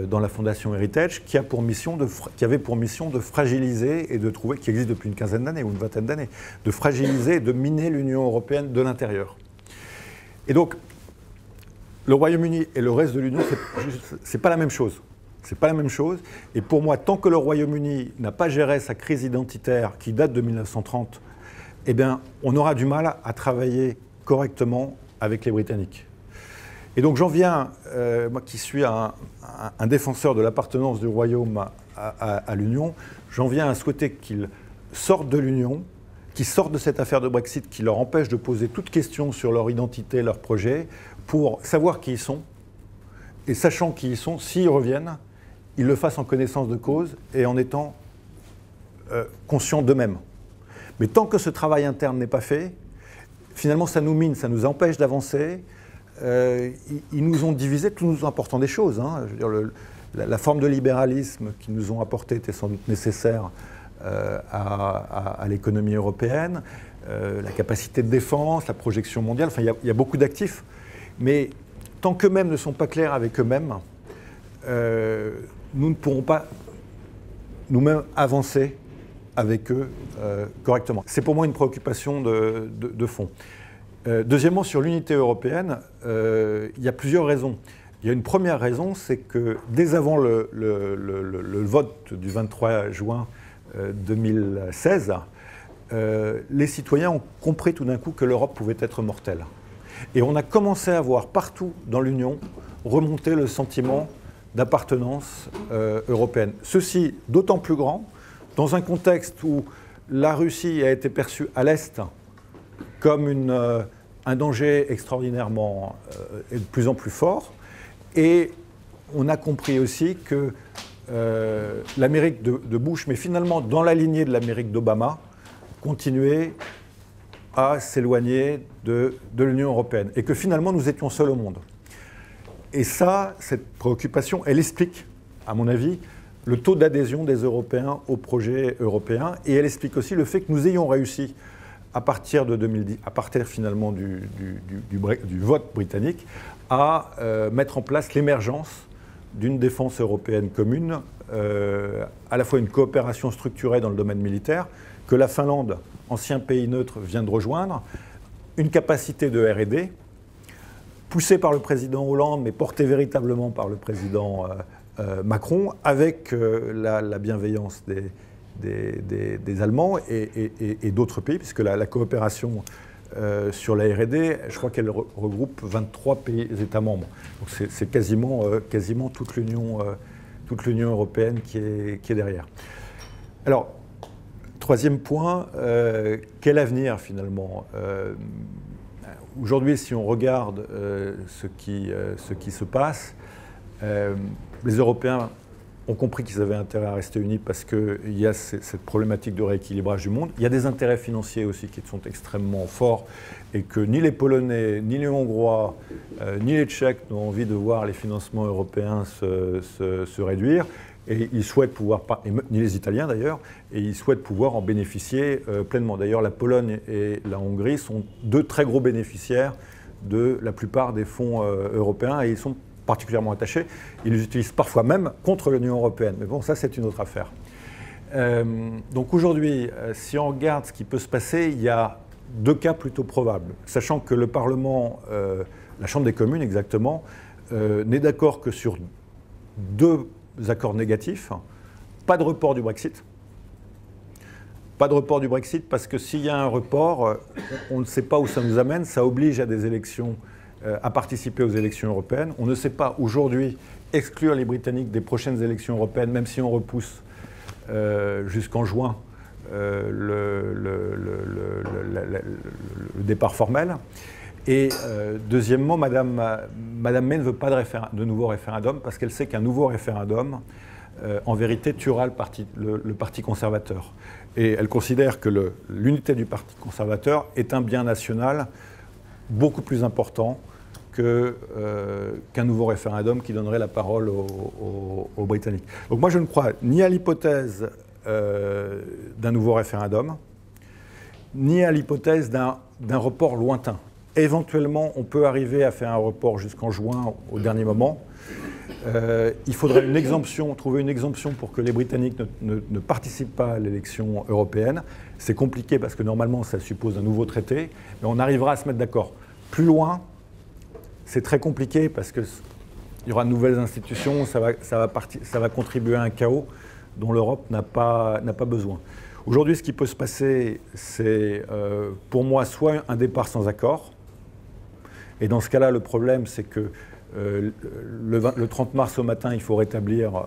dans la fondation Heritage, qui avait pour mission de fragiliser et de trouver, qui existe depuis une quinzaine d'années ou une vingtaine d'années, de fragiliser et de miner l'Union européenne de l'intérieur. Et donc, le Royaume-Uni et le reste de l'Union, c'est pas la même chose. C'est pas la même chose. Et pour moi, tant que le Royaume-Uni n'a pas géré sa crise identitaire qui date de 1930, eh bien, on aura du mal à travailler correctement avec les Britanniques. Et donc j'en viens, moi qui suis un défenseur de l'appartenance du Royaume à l'Union, j'en viens à souhaiter qu'ils sortent de l'Union, qu'ils sortent de cette affaire de Brexit qui leur empêche de poser toute question sur leur identité, leur projet, pour savoir qui ils sont. Et sachant qui ils sont, s'ils reviennent, ils le fassent en connaissance de cause et en étant conscients d'eux-mêmes. Mais tant que ce travail interne n'est pas fait, finalement, ça nous mine, ça nous empêche d'avancer. Ils nous ont divisés tout nous apportant des choses. Hein. Je veux dire, la forme de libéralisme qu'ils nous ont apporté était sans doute nécessaire à l'économie européenne, la capacité de défense, la projection mondiale, enfin il y a beaucoup d'actifs, mais tant qu'eux-mêmes ne sont pas clairs avec eux-mêmes, nous ne pourrons pas nous-mêmes avancer avec eux correctement. C'est pour moi une préoccupation de fond. Deuxièmement, sur l'unité européenne, il y a plusieurs raisons. Il y a une première raison, c'est que dès avant le vote du 23 juin 2016, les citoyens ont compris tout d'un coup que l'Europe pouvait être mortelle. Et on a commencé à voir partout dans l'Union remonter le sentiment d'appartenance européenne. Ceci d'autant plus grand dans un contexte où la Russie a été perçue à l'Est comme un danger extraordinairement et de plus en plus fort. Et on a compris aussi que l'Amérique de Bush, mais finalement dans la lignée de l'Amérique d'Obama, continuait à s'éloigner de l'Union européenne. Et que finalement nous étions seuls au monde. Et ça, cette préoccupation, elle explique, à mon avis, le taux d'adhésion des Européens au projet européen. Et elle explique aussi le fait que nous ayons réussi, à partir de 2010, à partir finalement du vote britannique, à mettre en place l'émergence d'une défense européenne commune, à la fois une coopération structurée dans le domaine militaire, que la Finlande, ancien pays neutre, vient de rejoindre, une capacité de R&D, poussée par le président Hollande, mais portée véritablement par le président Macron, avec la bienveillance des Allemands et d'autres pays, puisque la coopération sur la R&D, je crois qu'elle regroupe 23 pays, États membres. Donc c'est quasiment toute l'Union européenne qui est derrière. Alors, troisième point, quel avenir finalement aujourd'hui, si on regarde ce qui se passe, les Européens ont compris qu'ils avaient intérêt à rester unis parce qu'il y a cette problématique de rééquilibrage du monde. Il y a des intérêts financiers aussi qui sont extrêmement forts et que ni les Polonais, ni les Hongrois, ni les Tchèques n'ont envie de voir les financements européens se réduire. Et ils souhaitent pouvoir, ni les Italiens d'ailleurs, et ils souhaitent pouvoir en bénéficier pleinement. D'ailleurs, la Pologne et la Hongrie sont deux très gros bénéficiaires de la plupart des fonds européens et ils sont particulièrement attachés. Ils les utilisent parfois même contre l'Union européenne. Mais bon, ça, c'est une autre affaire. Donc aujourd'hui, si on regarde ce qui peut se passer, il y a deux cas plutôt probables. Sachant que le Parlement, la Chambre des communes exactement, n'est d'accord que sur deux accords négatifs. Pas de report du Brexit. Pas de report du Brexit parce que s'il y a un report, on ne sait pas où ça nous amène. Ça oblige à des élections, à participer aux élections européennes. On ne sait pas aujourd'hui exclure les Britanniques des prochaines élections européennes, même si on repousse jusqu'en juin le départ formel. Et deuxièmement, Madame May ne veut pas de nouveau référendum parce qu'elle sait qu'un nouveau référendum, en vérité, tuera le Parti conservateur. Et elle considère que l'unité du Parti conservateur est un bien national beaucoup plus important qu'un nouveau référendum qui donnerait la parole aux Britanniques. Donc moi, je ne crois ni à l'hypothèse d'un nouveau référendum, ni à l'hypothèse d'un report lointain. Éventuellement, on peut arriver à faire un report jusqu'en juin au dernier moment. Il faudrait trouver une exemption pour que les Britanniques ne participent pas à l'élection européenne. C'est compliqué parce que normalement, ça suppose un nouveau traité, mais on arrivera à se mettre d'accord. Plus loin, c'est très compliqué parce qu'il y aura de nouvelles institutions, ça va contribuer à un chaos dont l'Europe n'a pas besoin. Aujourd'hui, ce qui peut se passer, c'est pour moi soit un départ sans accord, et dans ce cas-là, le problème, c'est que le 30 mars au matin, il faut rétablir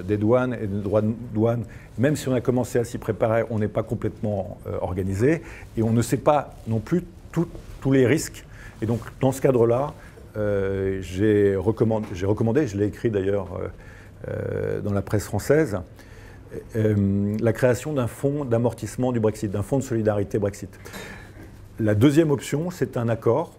des douanes et des droits de douane. Même si on a commencé à s'y préparer, on n'est pas complètement organisé et on ne sait pas non plus tous les risques. Et donc, dans ce cadre-là, j'ai recommandé, je l'ai écrit d'ailleurs dans la presse française, la création d'un fonds d'amortissement du Brexit, d'un fonds de solidarité Brexit. La deuxième option, c'est un accord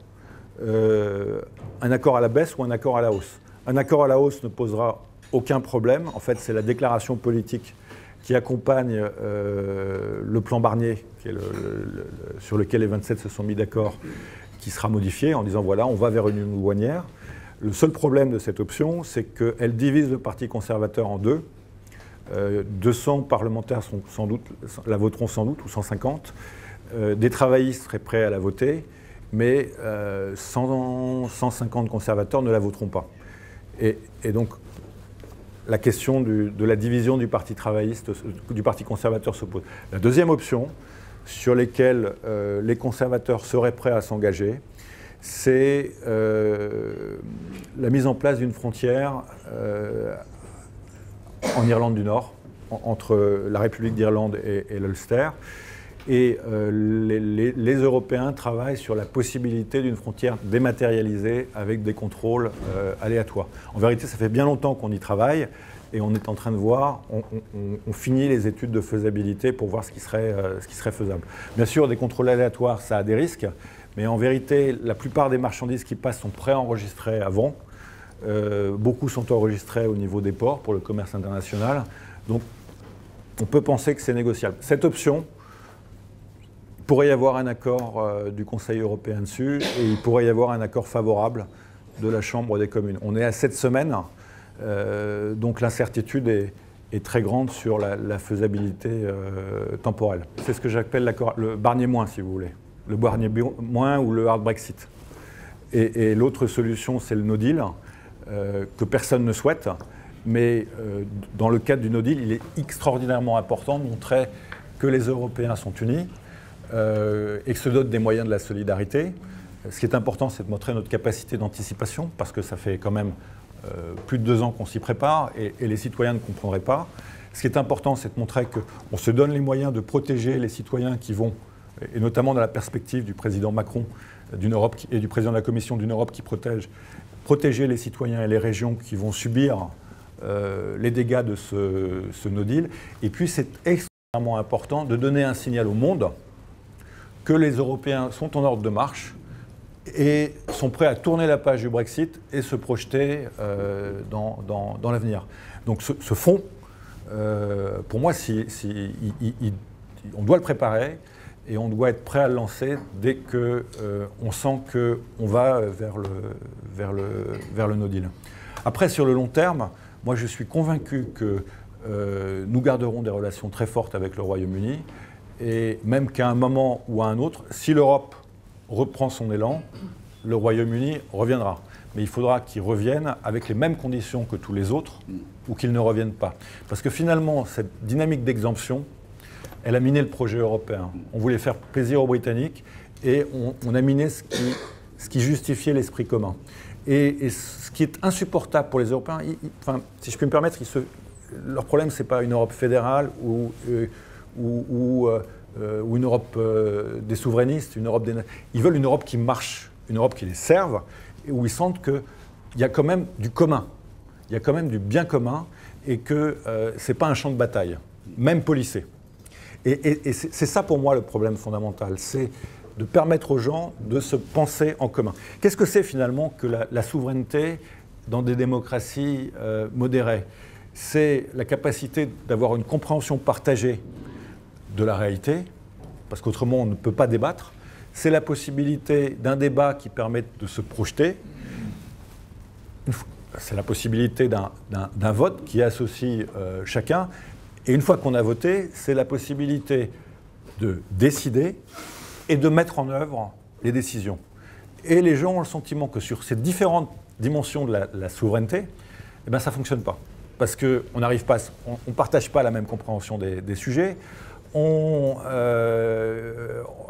à la baisse ou un accord à la hausse. Un accord à la hausse ne posera aucun problème. En fait, c'est la déclaration politique qui accompagne le plan Barnier, qui est sur lequel les 27 se sont mis d'accord, qui sera modifié en disant voilà, on va vers une union douanière. Le seul problème de cette option, c'est qu'elle divise le Parti conservateur en deux. 200 parlementaires la voteront sans doute, ou 150. Des travaillistes seraient prêts à la voter, mais 150 conservateurs ne la voteront pas. Et donc, la question de la division du Parti travailliste, du Parti conservateur se pose. La deuxième option, sur laquelle les conservateurs seraient prêts à s'engager, c'est la mise en place d'une frontière en Irlande du Nord, entre la République d'Irlande et l'Ulster. Et les Européens travaillent sur la possibilité d'une frontière dématérialisée avec des contrôles aléatoires. En vérité, ça fait bien longtemps qu'on y travaille et on est en train de voir, on finit les études de faisabilité pour voir ce qui serait faisable. Bien sûr, des contrôles aléatoires, ça a des risques, mais en vérité, la plupart des marchandises qui passent sont préenregistrées avant. Beaucoup sont enregistrées au niveau des ports pour le commerce international. Donc, on peut penser que c'est négociable. Cette option, il pourrait y avoir un accord du Conseil européen dessus et il pourrait y avoir un accord favorable de la Chambre des communes. On est à 7 semaines, donc l'incertitude est très grande sur la faisabilité temporelle. C'est ce que j'appelle l'accord, le Barnier moins, si vous voulez. Le Barnier moins ou le hard Brexit. Et l'autre solution, c'est le no deal, que personne ne souhaite. Mais dans le cadre du no deal, il est extraordinairement important de montrer que les Européens sont unis et que se dotent des moyens de la solidarité. Ce qui est important, c'est de montrer notre capacité d'anticipation, parce que ça fait quand même plus de 2 ans qu'on s'y prépare et les citoyens ne comprendraient pas. Ce qui est important, c'est de montrer qu'on se donne les moyens de protéger les citoyens qui vont, et notamment dans la perspective du président Macron d'une Europe et du président de la Commission d'une Europe qui protéger les citoyens et les régions qui vont subir les dégâts de ce no deal. Et puis c'est extrêmement important de donner un signal au monde que les Européens sont en ordre de marche et sont prêts à tourner la page du Brexit et se projeter dans l'avenir. Donc ce fonds, pour moi, on doit le préparer et on doit être prêt à le lancer dès qu'on sent qu'on va vers le no deal. Après, sur le long terme, moi je suis convaincu que nous garderons des relations très fortes avec le Royaume-Uni et même qu'à un moment ou à un autre, si l'Europe reprend son élan, le Royaume-Uni reviendra. Mais il faudra qu'il revienne avec les mêmes conditions que tous les autres ou qu'il ne revienne pas. Parce que finalement, cette dynamique d'exemption, elle a miné le projet européen. On voulait faire plaisir aux Britanniques et on a miné ce qui justifiait l'esprit commun. Et ce qui est insupportable pour les Européens, enfin, si je puis me permettre, leur problème, ce n'est pas une Europe fédérale ou une Europe des souverainistes, une Europe des... Ils veulent une Europe qui marche, une Europe qui les serve, et où ils sentent qu'il y a quand même du commun, il y a quand même du bien commun, et que ce n'est pas un champ de bataille, même policé. Et c'est ça pour moi le problème fondamental, c'est de permettre aux gens de se penser en commun. Qu'est-ce que c'est finalement que la souveraineté dans des démocraties modérées? C'est la capacité d'avoir une compréhension partagée de la réalité, parce qu'autrement on ne peut pas débattre. C'est la possibilité d'un débat qui permet de se projeter. C'est la possibilité d'un vote qui associe chacun. Et une fois qu'on a voté, c'est la possibilité de décider et de mettre en œuvre les décisions. Et les gens ont le sentiment que sur ces différentes dimensions de la souveraineté, eh ben, ça ne fonctionne pas. Parce qu'on n'arrive pas, on ne partage pas la même compréhension des sujets.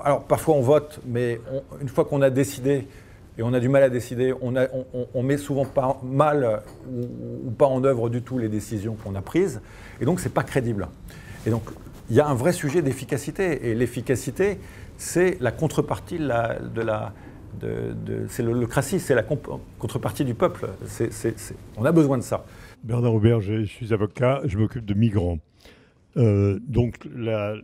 Alors parfois on vote, mais une fois qu'on a décidé, et on a du mal à décider, on met souvent pas mal ou pas en œuvre du tout les décisions qu'on a prises, et donc c'est pas crédible. Et donc il y a un vrai sujet d'efficacité, et l'efficacité, c'est la contrepartie c'est l'holocratie, c'est la contrepartie du peuple. On a besoin de ça. Bernard Aubert, je suis avocat, je m'occupe de migrants. Donc la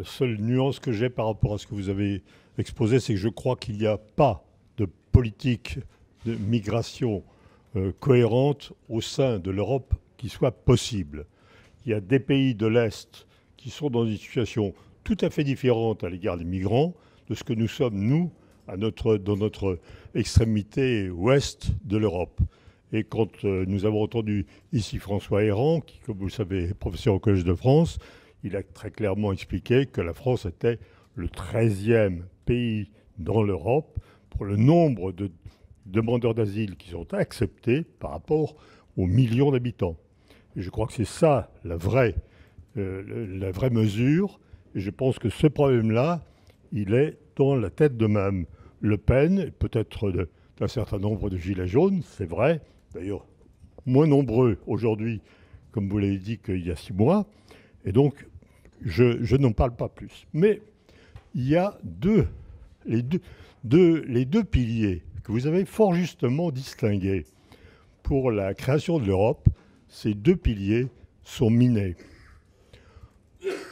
seule nuance que j'ai par rapport à ce que vous avez exposé, c'est que je crois qu'il n'y a pas de politique de migration cohérente au sein de l'Europe qui soit possible. Il y a des pays de l'Est qui sont dans une situation tout à fait différente à l'égard des migrants de ce que nous sommes, nous, dans notre extrémité ouest de l'Europe. Et quand nous avons entendu ici François Héran, qui, comme vous le savez, est professeur au Collège de France, il a très clairement expliqué que la France était le 13e pays dans l'Europe pour le nombre de demandeurs d'asile qui sont acceptés par rapport aux millions d'habitants. Et je crois que c'est ça la vraie mesure. Et je pense que ce problème-là, il est dans la tête de Mme Le Pen, peut-être d'un certain nombre de gilets jaunes, c'est vrai. D'ailleurs, moins nombreux aujourd'hui, comme vous l'avez dit, qu'il y a 6 mois. Et donc, je n'en parle pas plus. Mais il y a les deux piliers que vous avez fort justement distingués pour la création de l'Europe. Ces deux piliers sont minés.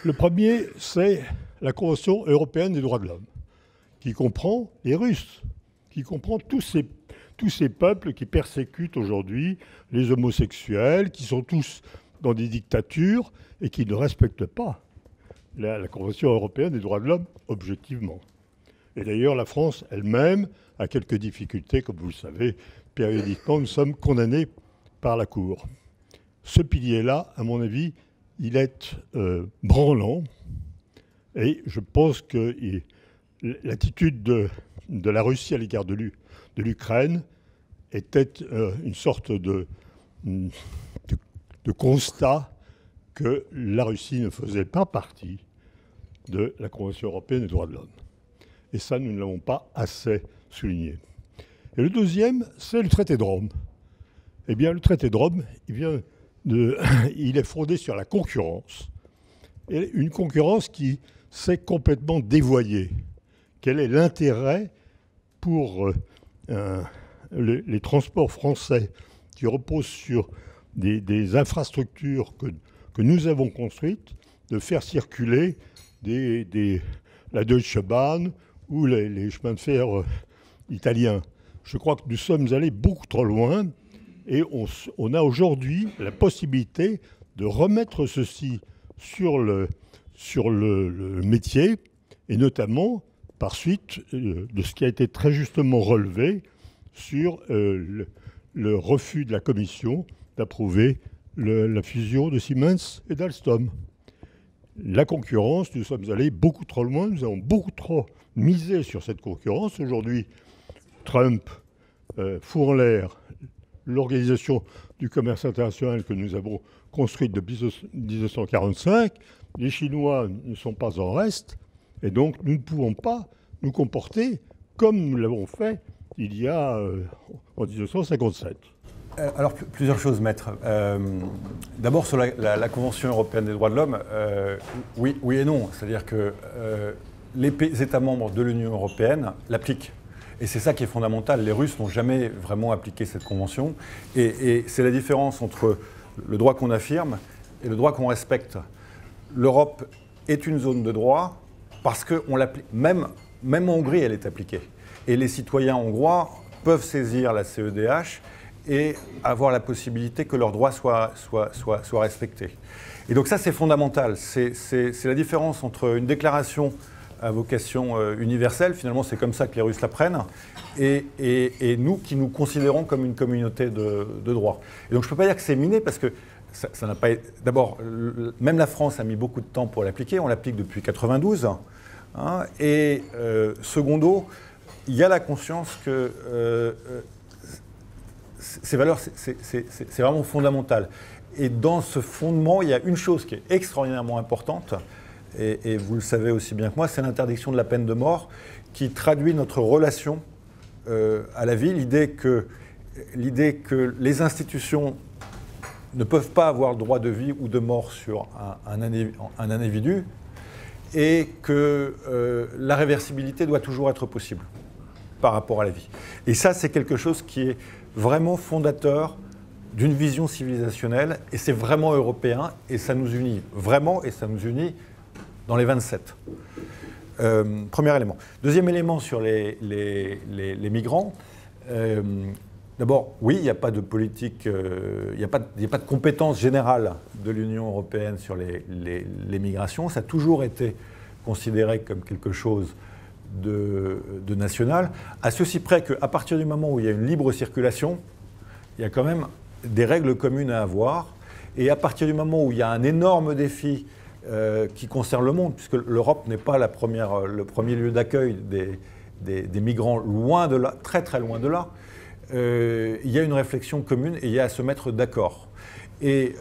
Le premier, c'est la Convention européenne des droits de l'homme, qui comprend les Russes, qui comprend tous ces peuples qui persécutent aujourd'hui les homosexuels, qui sont tous dans des dictatures et qui ne respectent pas la Convention européenne des droits de l'homme objectivement. Et d'ailleurs, la France elle-même a quelques difficultés, comme vous le savez, périodiquement, nous sommes condamnés par la Cour. Ce pilier-là, à mon avis, il est branlant, et je pense que l'attitude de la Russie à l'égard de l'Ukraine était une sorte de constat que la Russie ne faisait pas partie de la Convention européenne des droits de l'homme. Et ça, nous ne l'avons pas assez souligné. Et le deuxième, c'est le traité de Rome. Eh bien, le traité de Rome, il est fondé sur la concurrence. Et une concurrence qui s'est complètement dévoyée. Quel est l'intérêt pour les transports français qui reposent sur des infrastructures que nous avons construites, de faire circuler la Deutsche Bahn ou les chemins de fer italiens? Je crois que nous sommes allés beaucoup trop loin et on a aujourd'hui la possibilité de remettre ceci sur le métier, et notamment par suite de ce qui a été très justement relevé sur le refus de la Commission d'approuver la fusion de Siemens et d'Alstom. La concurrence, nous sommes allés beaucoup trop loin, nous avons beaucoup trop misé sur cette concurrence. Aujourd'hui, Trump fout en l'air l'organisation du commerce international que nous avons construite depuis 1945. Les Chinois ne sont pas en reste, et donc nous ne pouvons pas nous comporter comme nous l'avons fait il y a en 1957. Alors, plusieurs choses, maître. D'abord, sur la Convention européenne des droits de l'homme, oui et non. C'est-à-dire que les États membres de l'Union européenne l'appliquent. Et c'est ça qui est fondamental. Les Russes n'ont jamais vraiment appliqué cette convention. Et c'est la différence entre le droit qu'on affirme et le droit qu'on respecte. L'Europe est une zone de droit parce qu'on l'applique. Même en Hongrie, elle est appliquée. Et les citoyens hongrois peuvent saisir la CEDH et avoir la possibilité que leurs droits soient respectés. Et donc ça, c'est fondamental. C'est la différence entre une déclaration à vocation universelle, finalement c'est comme ça que les Russes la prennent, et nous qui nous considérons comme une communauté de droit. Et donc je ne peux pas dire que c'est miné, parce que ça n'a pas... D'abord, même la France a mis beaucoup de temps pour l'appliquer, on l'applique depuis 1992, hein, et secondo, il y a la conscience que ces valeurs, c'est vraiment fondamental. Et dans ce fondement, il y a une chose qui est extraordinairement importante, et vous le savez aussi bien que moi, c'est l'interdiction de la peine de mort qui traduit notre relation à la vie, l'idée que les institutions ne peuvent pas avoir le droit de vie ou de mort sur un individu, et que la réversibilité doit toujours être possible par rapport à la vie. Et ça, c'est quelque chose qui est vraiment fondateur d'une vision civilisationnelle, et c'est vraiment européen, et ça nous unit vraiment, et ça nous unit dans les 27. Premier élément. Deuxième élément sur les migrants. D'abord, oui, il n'y a pas de politique, il n'y a pas de compétence générale de l'Union européenne sur les migrations. Ça a toujours été considéré comme quelque chose de national, à ceci près qu'à partir du moment où il y a une libre circulation, il y a quand même des règles communes à avoir. Et à partir du moment où il y a un énorme défi qui concerne le monde, puisque l'Europe n'est pas le premier lieu d'accueil des migrants, loin de là, très très loin de là, il y a une réflexion commune et il y a à se mettre d'accord. Et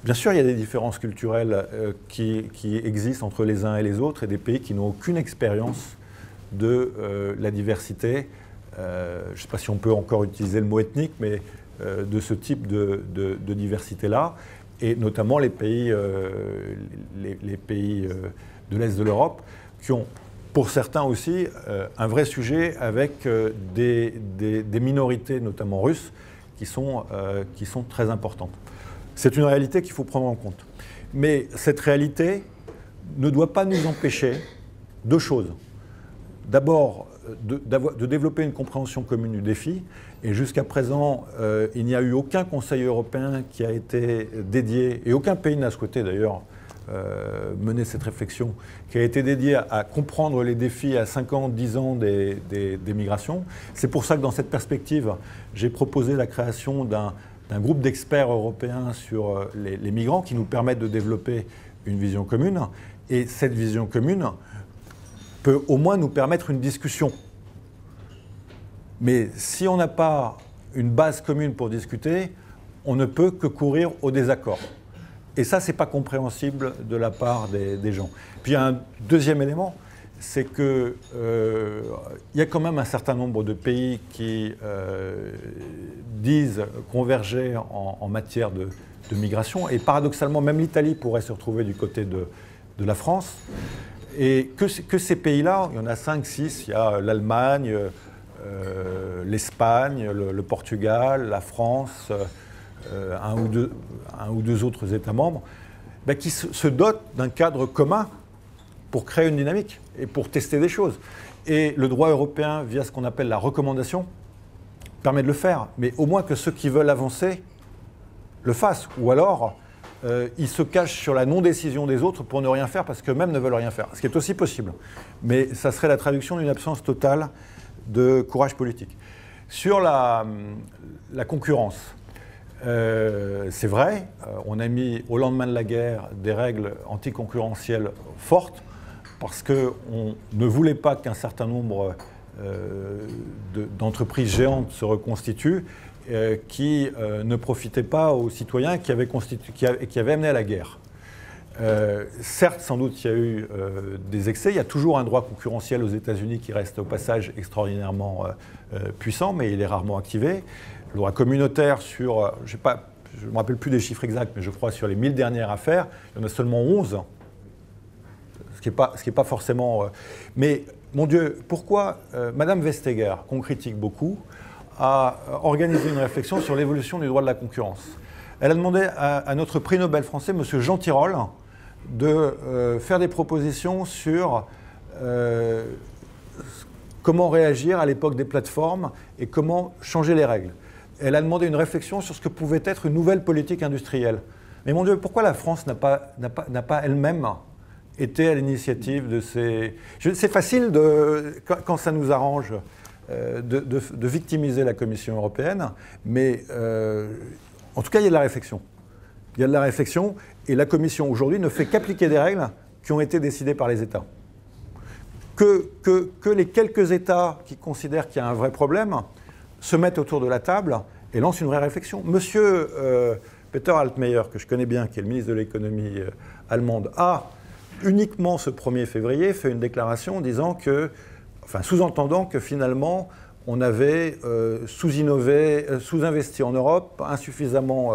bien sûr, il y a des différences culturelles qui existent entre les uns et les autres et des pays qui n'ont aucune expérience de la diversité. Je ne sais pas si on peut encore utiliser le mot ethnique, mais de ce type de diversité-là, et notamment les pays de l'Est de l'Europe, qui ont, pour certains aussi, un vrai sujet avec des minorités, notamment russes, qui sont très importantes. C'est une réalité qu'il faut prendre en compte. Mais cette réalité ne doit pas nous empêcher deux choses. D'abord, de développer une compréhension commune du défi. Et jusqu'à présent, il n'y a eu aucun Conseil européen qui a été dédié, et aucun pays n'a souhaité d'ailleurs mener cette réflexion, qui a été dédié à comprendre les défis à 5 ans, 10 ans des migrations. C'est pour ça que dans cette perspective, j'ai proposé la création d'un groupe d'experts européens sur les migrants qui nous permettent de développer une vision commune. Et cette vision commune peut au moins nous permettre une discussion. Mais si on n'a pas une base commune pour discuter, on ne peut que courir au désaccord. Et ça, ce n'est pas compréhensible de la part des gens. Puis il y a un deuxième élément, c'est qu'il y a quand même un certain nombre de pays qui disent converger en matière de migration. Et paradoxalement, même l'Italie pourrait se retrouver du côté de la France. Et que ces pays-là, il y en a 5, 6, il y a l'Allemagne, l'Espagne, le Portugal, la France, un ou deux autres États membres, qui se dotent d'un cadre commun pour créer une dynamique et pour tester des choses. Et le droit européen, via ce qu'on appelle la recommandation, permet de le faire. Mais au moins que ceux qui veulent avancer le fassent. Ou alors, ils se cachent sur la non-décision des autres pour ne rien faire parce qu'eux-mêmes ne veulent rien faire. Ce qui est aussi possible. Mais ça serait la traduction d'une absence totale de courage politique. Sur la concurrence, c'est vrai, on a mis au lendemain de la guerre des règles anticoncurrentielles fortes parce qu'on ne voulait pas qu'un certain nombre d'entreprises géantes se reconstituent qui ne profitaient pas aux citoyens qui avaient amené à la guerre. Certes, sans doute, il y a eu des excès. Il y a toujours un droit concurrentiel aux États-Unis qui reste au passage extraordinairement puissant, mais il est rarement activé. Le droit communautaire sur, je ne me rappelle plus des chiffres exacts, mais je crois sur les 1000 dernières affaires, il y en a seulement 11, ce qui n'est pas forcément... mais, mon Dieu, pourquoi Madame Vestager, qu'on critique beaucoup, a organisé une réflexion sur l'évolution du droit de la concurrence. Elle a demandé à notre prix Nobel français, M. Jean Tirole, de faire des propositions sur comment réagir à l'époque des plateformes et comment changer les règles. Elle a demandé une réflexion sur ce que pouvait être une nouvelle politique industrielle. Mais mon Dieu, pourquoi la France n'a pas elle-même été à l'initiative de ces... C'est facile, quand ça nous arrange, de victimiser la Commission européenne, mais en tout cas, il y a de la réflexion. Il y a de la réflexion, et la Commission aujourd'hui ne fait qu'appliquer des règles qui ont été décidées par les États. Que les quelques États qui considèrent qu'il y a un vrai problème se mettent autour de la table et lancent une vraie réflexion. Monsieur Peter Altmaier, que je connais bien, qui est le ministre de l'économie allemande, a uniquement ce 1er février fait une déclaration disant que, enfin sous-entendant que finalement on avait sous-innové, sous-investi en Europe, insuffisamment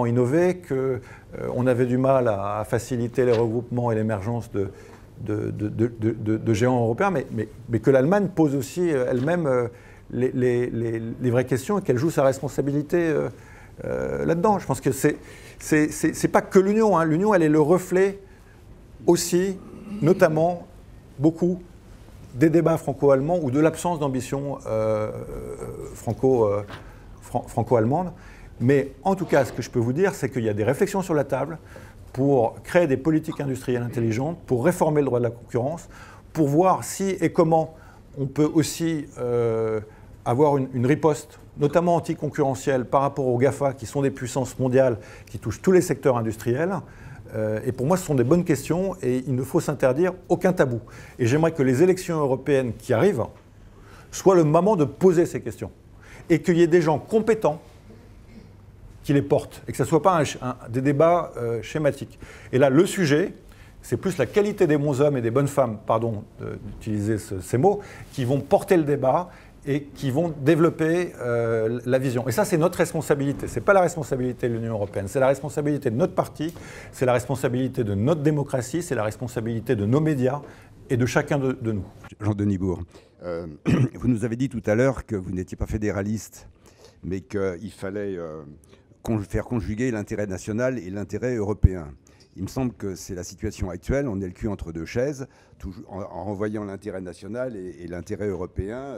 innové, qu'on avait du mal à faciliter les regroupements et l'émergence de géants européens, mais que l'Allemagne pose aussi elle-même les vraies questions et qu'elle joue sa responsabilité là-dedans. Je pense que c'est pas que l'Union. Hein. L'Union, elle est le reflet aussi, notamment, beaucoup des débats franco-allemands ou de l'absence d'ambition franco-allemande. Mais en tout cas, ce que je peux vous dire, c'est qu'il y a des réflexions sur la table pour créer des politiques industrielles intelligentes, pour réformer le droit de la concurrence, pour voir si et comment on peut aussi avoir une riposte, notamment anticoncurrentielle, par rapport aux GAFA, qui sont des puissances mondiales, qui touchent tous les secteurs industriels. Et pour moi, ce sont des bonnes questions et il ne faut s'interdire aucun tabou. Et j'aimerais que les élections européennes qui arrivent soient le moment de poser ces questions. Et qu'il y ait des gens compétents qui les portent. Et que ce ne soit pas des débats schématiques. Et là, le sujet, c'est plus la qualité des bons hommes et des bonnes femmes, pardon d'utiliser ces mots, qui vont porter le débat et qui vont développer la vision. Et ça, c'est notre responsabilité. Ce n'est pas la responsabilité de l'Union européenne, c'est la responsabilité de notre parti, c'est la responsabilité de notre démocratie, c'est la responsabilité de nos médias et de chacun de nous. Jean-Denis Bourg, vous nous avez dit tout à l'heure que vous n'étiez pas fédéraliste, mais qu'il fallait faire conjuguer l'intérêt national et l'intérêt européen. Il me semble que c'est la situation actuelle, on est le cul entre deux chaises, en renvoyant l'intérêt national et l'intérêt européen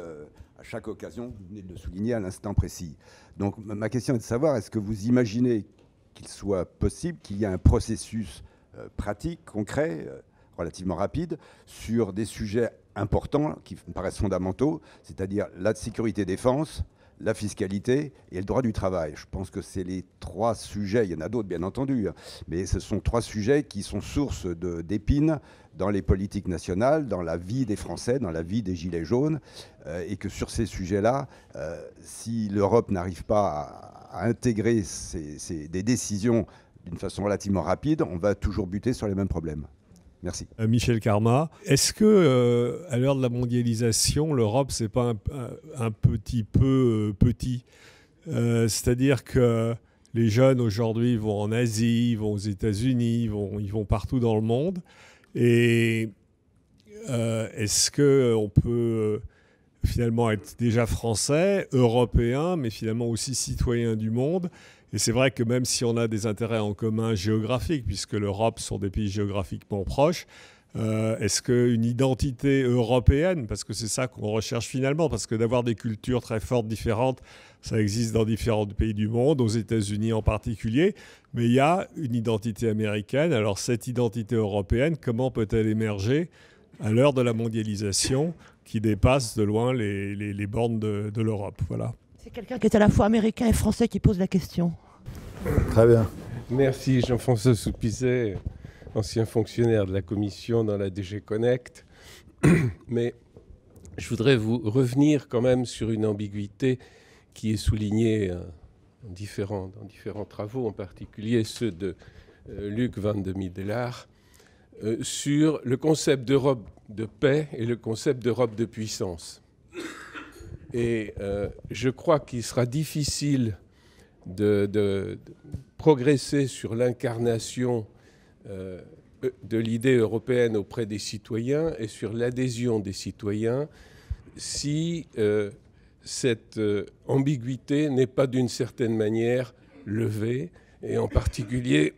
à chaque occasion, vous venez de le souligner à l'instant précis. Donc ma question est de savoir, est-ce que vous imaginez qu'il soit possible qu'il y ait un processus pratique, concret, relativement rapide, sur des sujets importants qui me paraissent fondamentaux, c'est-à-dire la sécurité-défense, la fiscalité et le droit du travail. Je pense que c'est les trois sujets, il y en a d'autres bien entendu, mais ce sont trois sujets qui sont source d'épines dans les politiques nationales, dans la vie des Français, dans la vie des Gilets jaunes, et que sur ces sujets-là, si l'Europe n'arrive pas à intégrer des décisions d'une façon relativement rapide, on va toujours buter sur les mêmes problèmes. Merci. Michel Karma, est-ce que à l'heure de la mondialisation, l'Europe, c'est pas un petit peu petit c'est-à-dire que les jeunes aujourd'hui vont en Asie, vont aux États-Unis, ils vont partout dans le monde. Et est-ce qu'on peut finalement être déjà français, européen, mais finalement aussi citoyen du monde ? Et c'est vrai que même si on a des intérêts en commun géographiques, puisque l'Europe sont des pays géographiquement proches, est-ce qu'une identité européenne, parce que c'est ça qu'on recherche finalement, parce que d'avoir des cultures très fortes, différentes, ça existe dans différents pays du monde, aux États-Unis en particulier, mais il y a une identité américaine. Alors cette identité européenne, comment peut-elle émerger à l'heure de la mondialisation qui dépasse de loin les bornes de l'Europe ? Voilà. C'est quelqu'un qui est à la fois américain et français qui pose la question. Très bien. Merci Jean-François Soupizet, ancien fonctionnaire de la Commission dans la DG Connect. Mais je voudrais vous revenir quand même sur une ambiguïté qui est soulignée dans différents travaux, en particulier ceux de Luc Van de Middelaar, sur le concept d'Europe de paix et le concept d'Europe de puissance. Et je crois qu'il sera difficile de progresser sur l'incarnation de l'idée européenne auprès des citoyens et sur l'adhésion des citoyens si cette ambiguïté n'est pas d'une certaine manière levée, et en particulier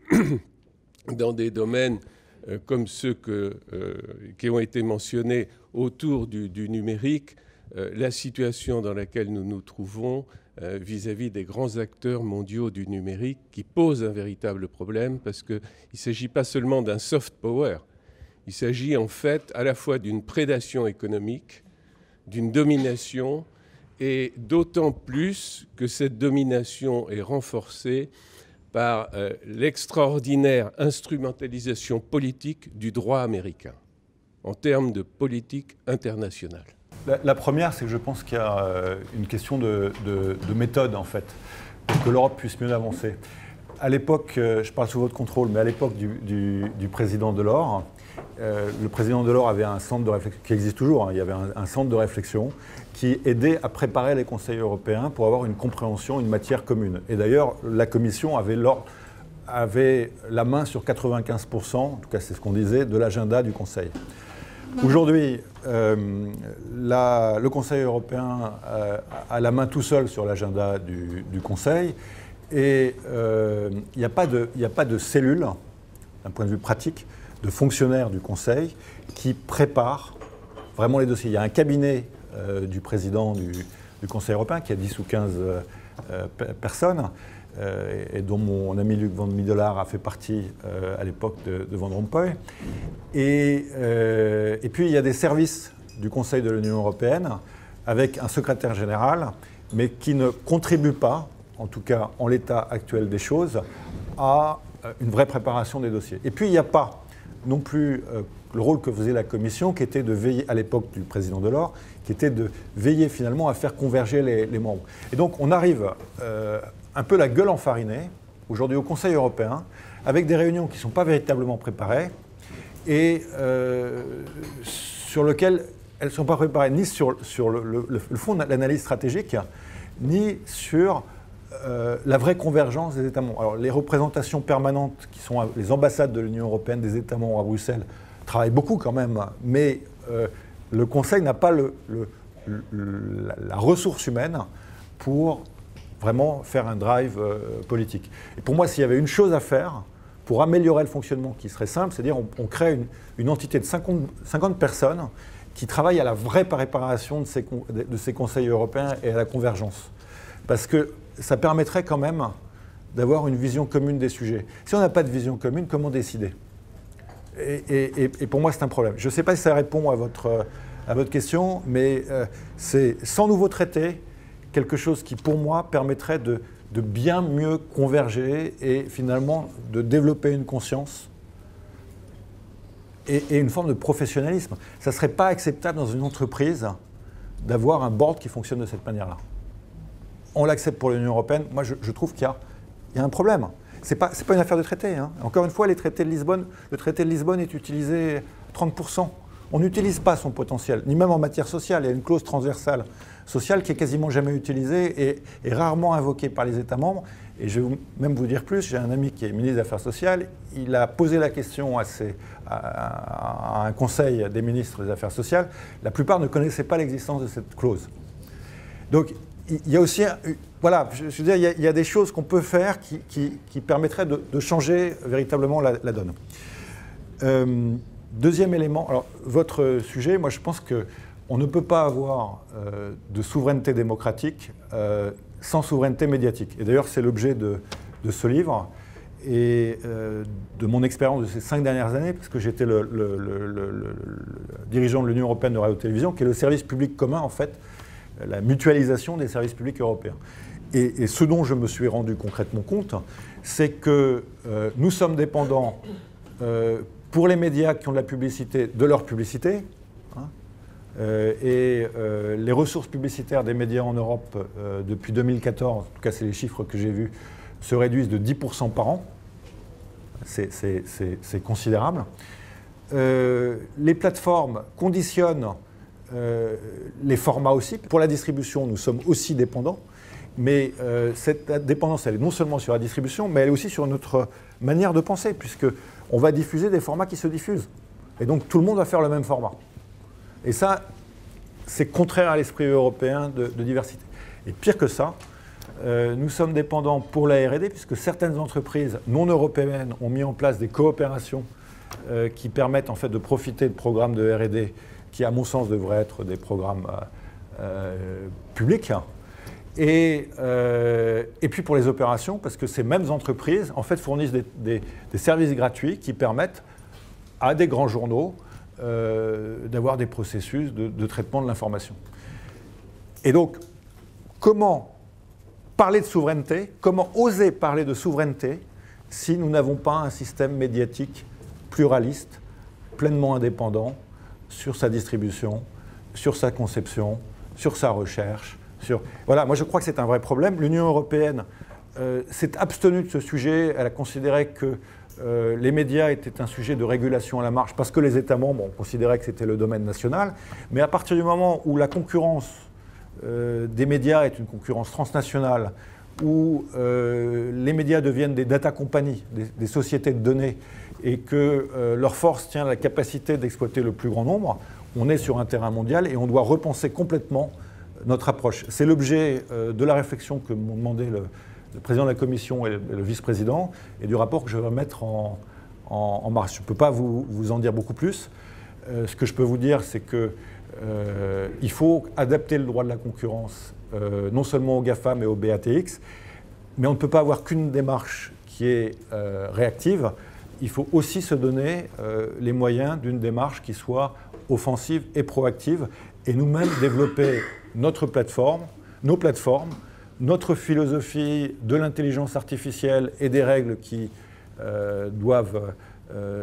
dans des domaines comme ceux qui ont été mentionnés autour du numérique, la situation dans laquelle nous nous trouvons vis-à-vis des grands acteurs mondiaux du numérique qui pose un véritable problème, parce qu'il ne s'agit pas seulement d'un soft power, il s'agit en fait à la fois d'une prédation économique, d'une domination, et d'autant plus que cette domination est renforcée par l'extraordinaire instrumentalisation politique du droit américain en termes de politique internationale. La première, c'est que je pense qu'il y a une question de méthode, en fait, pour que l'Europe puisse mieux avancer. À l'époque, je parle sous votre contrôle, mais à l'époque du président Delors, le président Delors avait un centre de réflexion, qui existe toujours, hein, il y avait un centre de réflexion qui aidait à préparer les conseils européens pour avoir une compréhension, une matière commune. Et d'ailleurs, la Commission avait la main sur 95%, en tout cas c'est ce qu'on disait, de l'agenda du Conseil. Aujourd'hui, le Conseil européen a la main tout seul sur l'agenda du Conseil et il n'y a pas de cellule, d'un point de vue pratique, de fonctionnaires du Conseil qui préparent vraiment les dossiers. Il y a un cabinet du président du Conseil européen qui a 10 ou 15 personnes et dont mon ami Luc Van Middelaar a fait partie à l'époque de Van Rompuy. Et puis il y a des services du Conseil de l'Union européenne avec un secrétaire général, mais qui ne contribuent pas, en tout cas en l'état actuel des choses, à une vraie préparation des dossiers. Et puis il n'y a pas non plus le rôle que faisait la Commission, qui était de veiller, à l'époque du président Delors, qui était de veiller finalement à faire converger les membres. Et donc on arrive un peu la gueule enfarinée, aujourd'hui au Conseil européen, avec des réunions qui ne sont pas véritablement préparées et sur lesquelles elles ne sont pas préparées ni sur le fond de l'analyse stratégique, ni sur la vraie convergence des États membres. Alors les représentations permanentes, qui sont les ambassades de l'Union européenne des États membres à Bruxelles, travaillent beaucoup quand même, mais le Conseil n'a pas la ressource humaine pour vraiment faire un drive politique. Et pour moi, s'il y avait une chose à faire pour améliorer le fonctionnement qui serait simple, c'est-à-dire on crée une entité de 50 personnes qui travaillent à la vraie préparation de ces conseils européens et à la convergence. Parce que ça permettrait quand même d'avoir une vision commune des sujets. Si on n'a pas de vision commune, comment décider ? Et pour moi, c'est un problème. Je ne sais pas si ça répond à votre question, mais c'est sans nouveau traité, quelque chose qui, pour moi, permettrait de bien mieux converger et finalement de développer une conscience et une forme de professionnalisme. Ça ne serait pas acceptable dans une entreprise d'avoir un board qui fonctionne de cette manière-là. On l'accepte pour l'Union européenne. Moi, je trouve qu'il y a un problème. Ce n'est pas une affaire de traité. Hein. Encore une fois, le traité de Lisbonne est utilisé à 30%. On n'utilise pas son potentiel, ni même en matière sociale. Il y a une clause transversale sociale qui est quasiment jamais utilisée et rarement invoquée par les États membres. Et je vais même vous dire plus, j'ai un ami qui est ministre des Affaires sociales, il a posé la question à un conseil des ministres des Affaires sociales. La plupart ne connaissaient pas l'existence de cette clause. Donc, il y a aussi, voilà, je veux dire, il y a des choses qu'on peut faire qui permettraient de changer véritablement la donne. Deuxième élément, alors votre sujet, moi je pense qu'on ne peut pas avoir de souveraineté démocratique sans souveraineté médiatique. Et d'ailleurs, c'est l'objet de ce livre et de mon expérience de ces 5 dernières années, parce que j'étais le dirigeant de l'Union européenne de radio-télévision, qui est le service public commun, en fait, la mutualisation des services publics européens. Et ce dont je me suis rendu concrètement compte, c'est que nous sommes dépendants, pour les médias qui ont de la publicité, de leur publicité, hein, les ressources publicitaires des médias en Europe, depuis 2014, en tout cas c'est les chiffres que j'ai vus, se réduisent de 10% par an. C'est considérable. Les plateformes conditionnent les formats aussi. Pour la distribution, nous sommes aussi dépendants, mais cette dépendance, elle est non seulement sur la distribution, mais elle est aussi sur notre manière de penser, puisqu'on va diffuser des formats qui se diffusent. Et donc tout le monde va faire le même format. Et ça, c'est contraire à l'esprit européen de diversité. Et pire que ça, nous sommes dépendants pour la R&D, puisque certaines entreprises non européennes ont mis en place des coopérations qui permettent en fait de profiter de programmes de R&D qui, à mon sens, devraient être des programmes publics. Et puis pour les opérations, parce que ces mêmes entreprises en fait, fournissent des services gratuits qui permettent à des grands journaux d'avoir des processus de traitement de l'information. Et donc, comment parler de souveraineté, comment oser parler de souveraineté si nous n'avons pas un système médiatique pluraliste, pleinement indépendant, sur sa distribution, sur sa conception, sur sa recherche. Voilà, moi je crois que c'est un vrai problème. L'Union européenne s'est abstenue de ce sujet. Elle a considéré que les médias étaient un sujet de régulation à la marge parce que les États membres ont considéré que c'était le domaine national. Mais à partir du moment où la concurrence des médias est une concurrence transnationale, où les médias deviennent des data companies, des sociétés de données, et que leur force tient à la capacité d'exploiter le plus grand nombre, On est sur un terrain mondial et on doit repenser complètement notre approche. C'est l'objet de la réflexion que m'ont demandé le président de la Commission et le vice-président, et du rapport que je vais mettre en marche. Je ne peux pas vous en dire beaucoup plus. Ce que je peux vous dire, c'est qu'il faut adapter le droit de la concurrence, non seulement au GAFA, mais au BATX, mais on ne peut pas avoir qu'une démarche qui est réactive. Il faut aussi se donner les moyens d'une démarche qui soit offensive et proactive, et nous-mêmes développer notre plateforme, nos plateformes, notre philosophie de l'intelligence artificielle et des règles qui doivent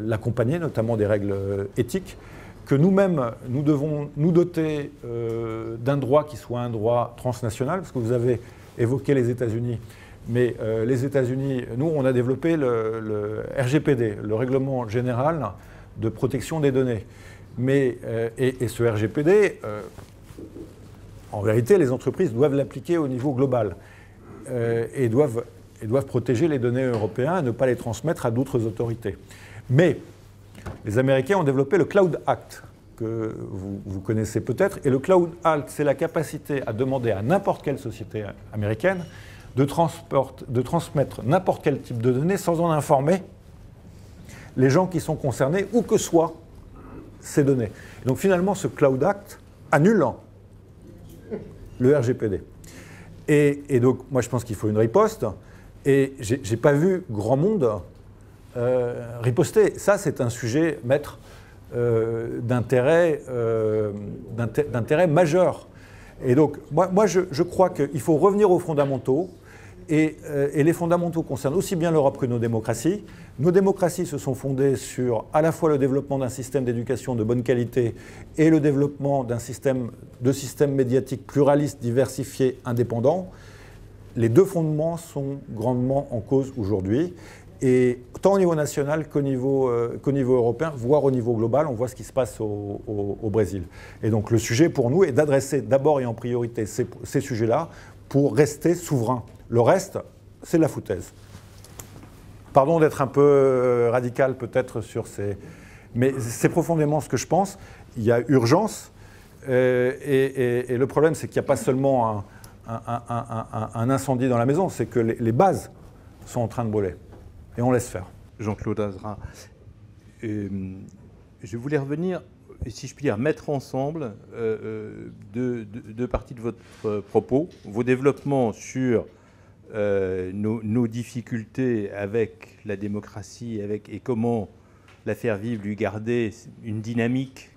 l'accompagner, notamment des règles éthiques, que nous-mêmes, nous devons nous doter d'un droit qui soit un droit transnational, parce que vous avez évoqué les États-Unis, mais les États-Unis, nous, on a développé le RGPD, le Règlement général de protection des données. Mais, et ce RGPD, en vérité, les entreprises doivent l'appliquer au niveau global et doivent protéger les données européennes et ne pas les transmettre à d'autres autorités. Mais les Américains ont développé le Cloud Act, que vous connaissez peut-être. Et le Cloud Act, c'est la capacité à demander à n'importe quelle société américaine de transmettre n'importe quel type de données sans en informer les gens qui sont concernés, où que soient ces données. Et donc finalement, ce Cloud Act annule le RGPD. Et donc, moi, je pense qu'il faut une riposte. Et je n'ai pas vu grand monde riposter. Ça, c'est un sujet, maître, d'intérêt majeur. Et donc, moi je crois qu'il faut revenir aux fondamentaux. Et les fondamentaux concernent aussi bien l'Europe que nos démocraties. Nos démocraties se sont fondées sur à la fois le développement d'un système d'éducation de bonne qualité et le développement de systèmes médiatiques pluralistes, diversifiés, indépendants. Les deux fondements sont grandement en cause aujourd'hui. Et tant au niveau national qu'au niveau européen, voire au niveau global, on voit ce qui se passe au Brésil. Et donc le sujet pour nous est d'adresser d'abord et en priorité ces sujets-là pour rester souverains. Le reste, c'est de la foutaise. Pardon d'être un peu radical peut-être sur ces... Mais c'est profondément ce que je pense. Il y a urgence. Et le problème, c'est qu'il n'y a pas seulement un incendie dans la maison, c'est que les bases sont en train de brûler. Et on laisse faire. Jean-Claude Azra, je voulais revenir, si je puis dire, mettre ensemble deux parties de votre propos, vos développements sur nos difficultés avec la démocratie et comment la faire vivre, lui garder une dynamique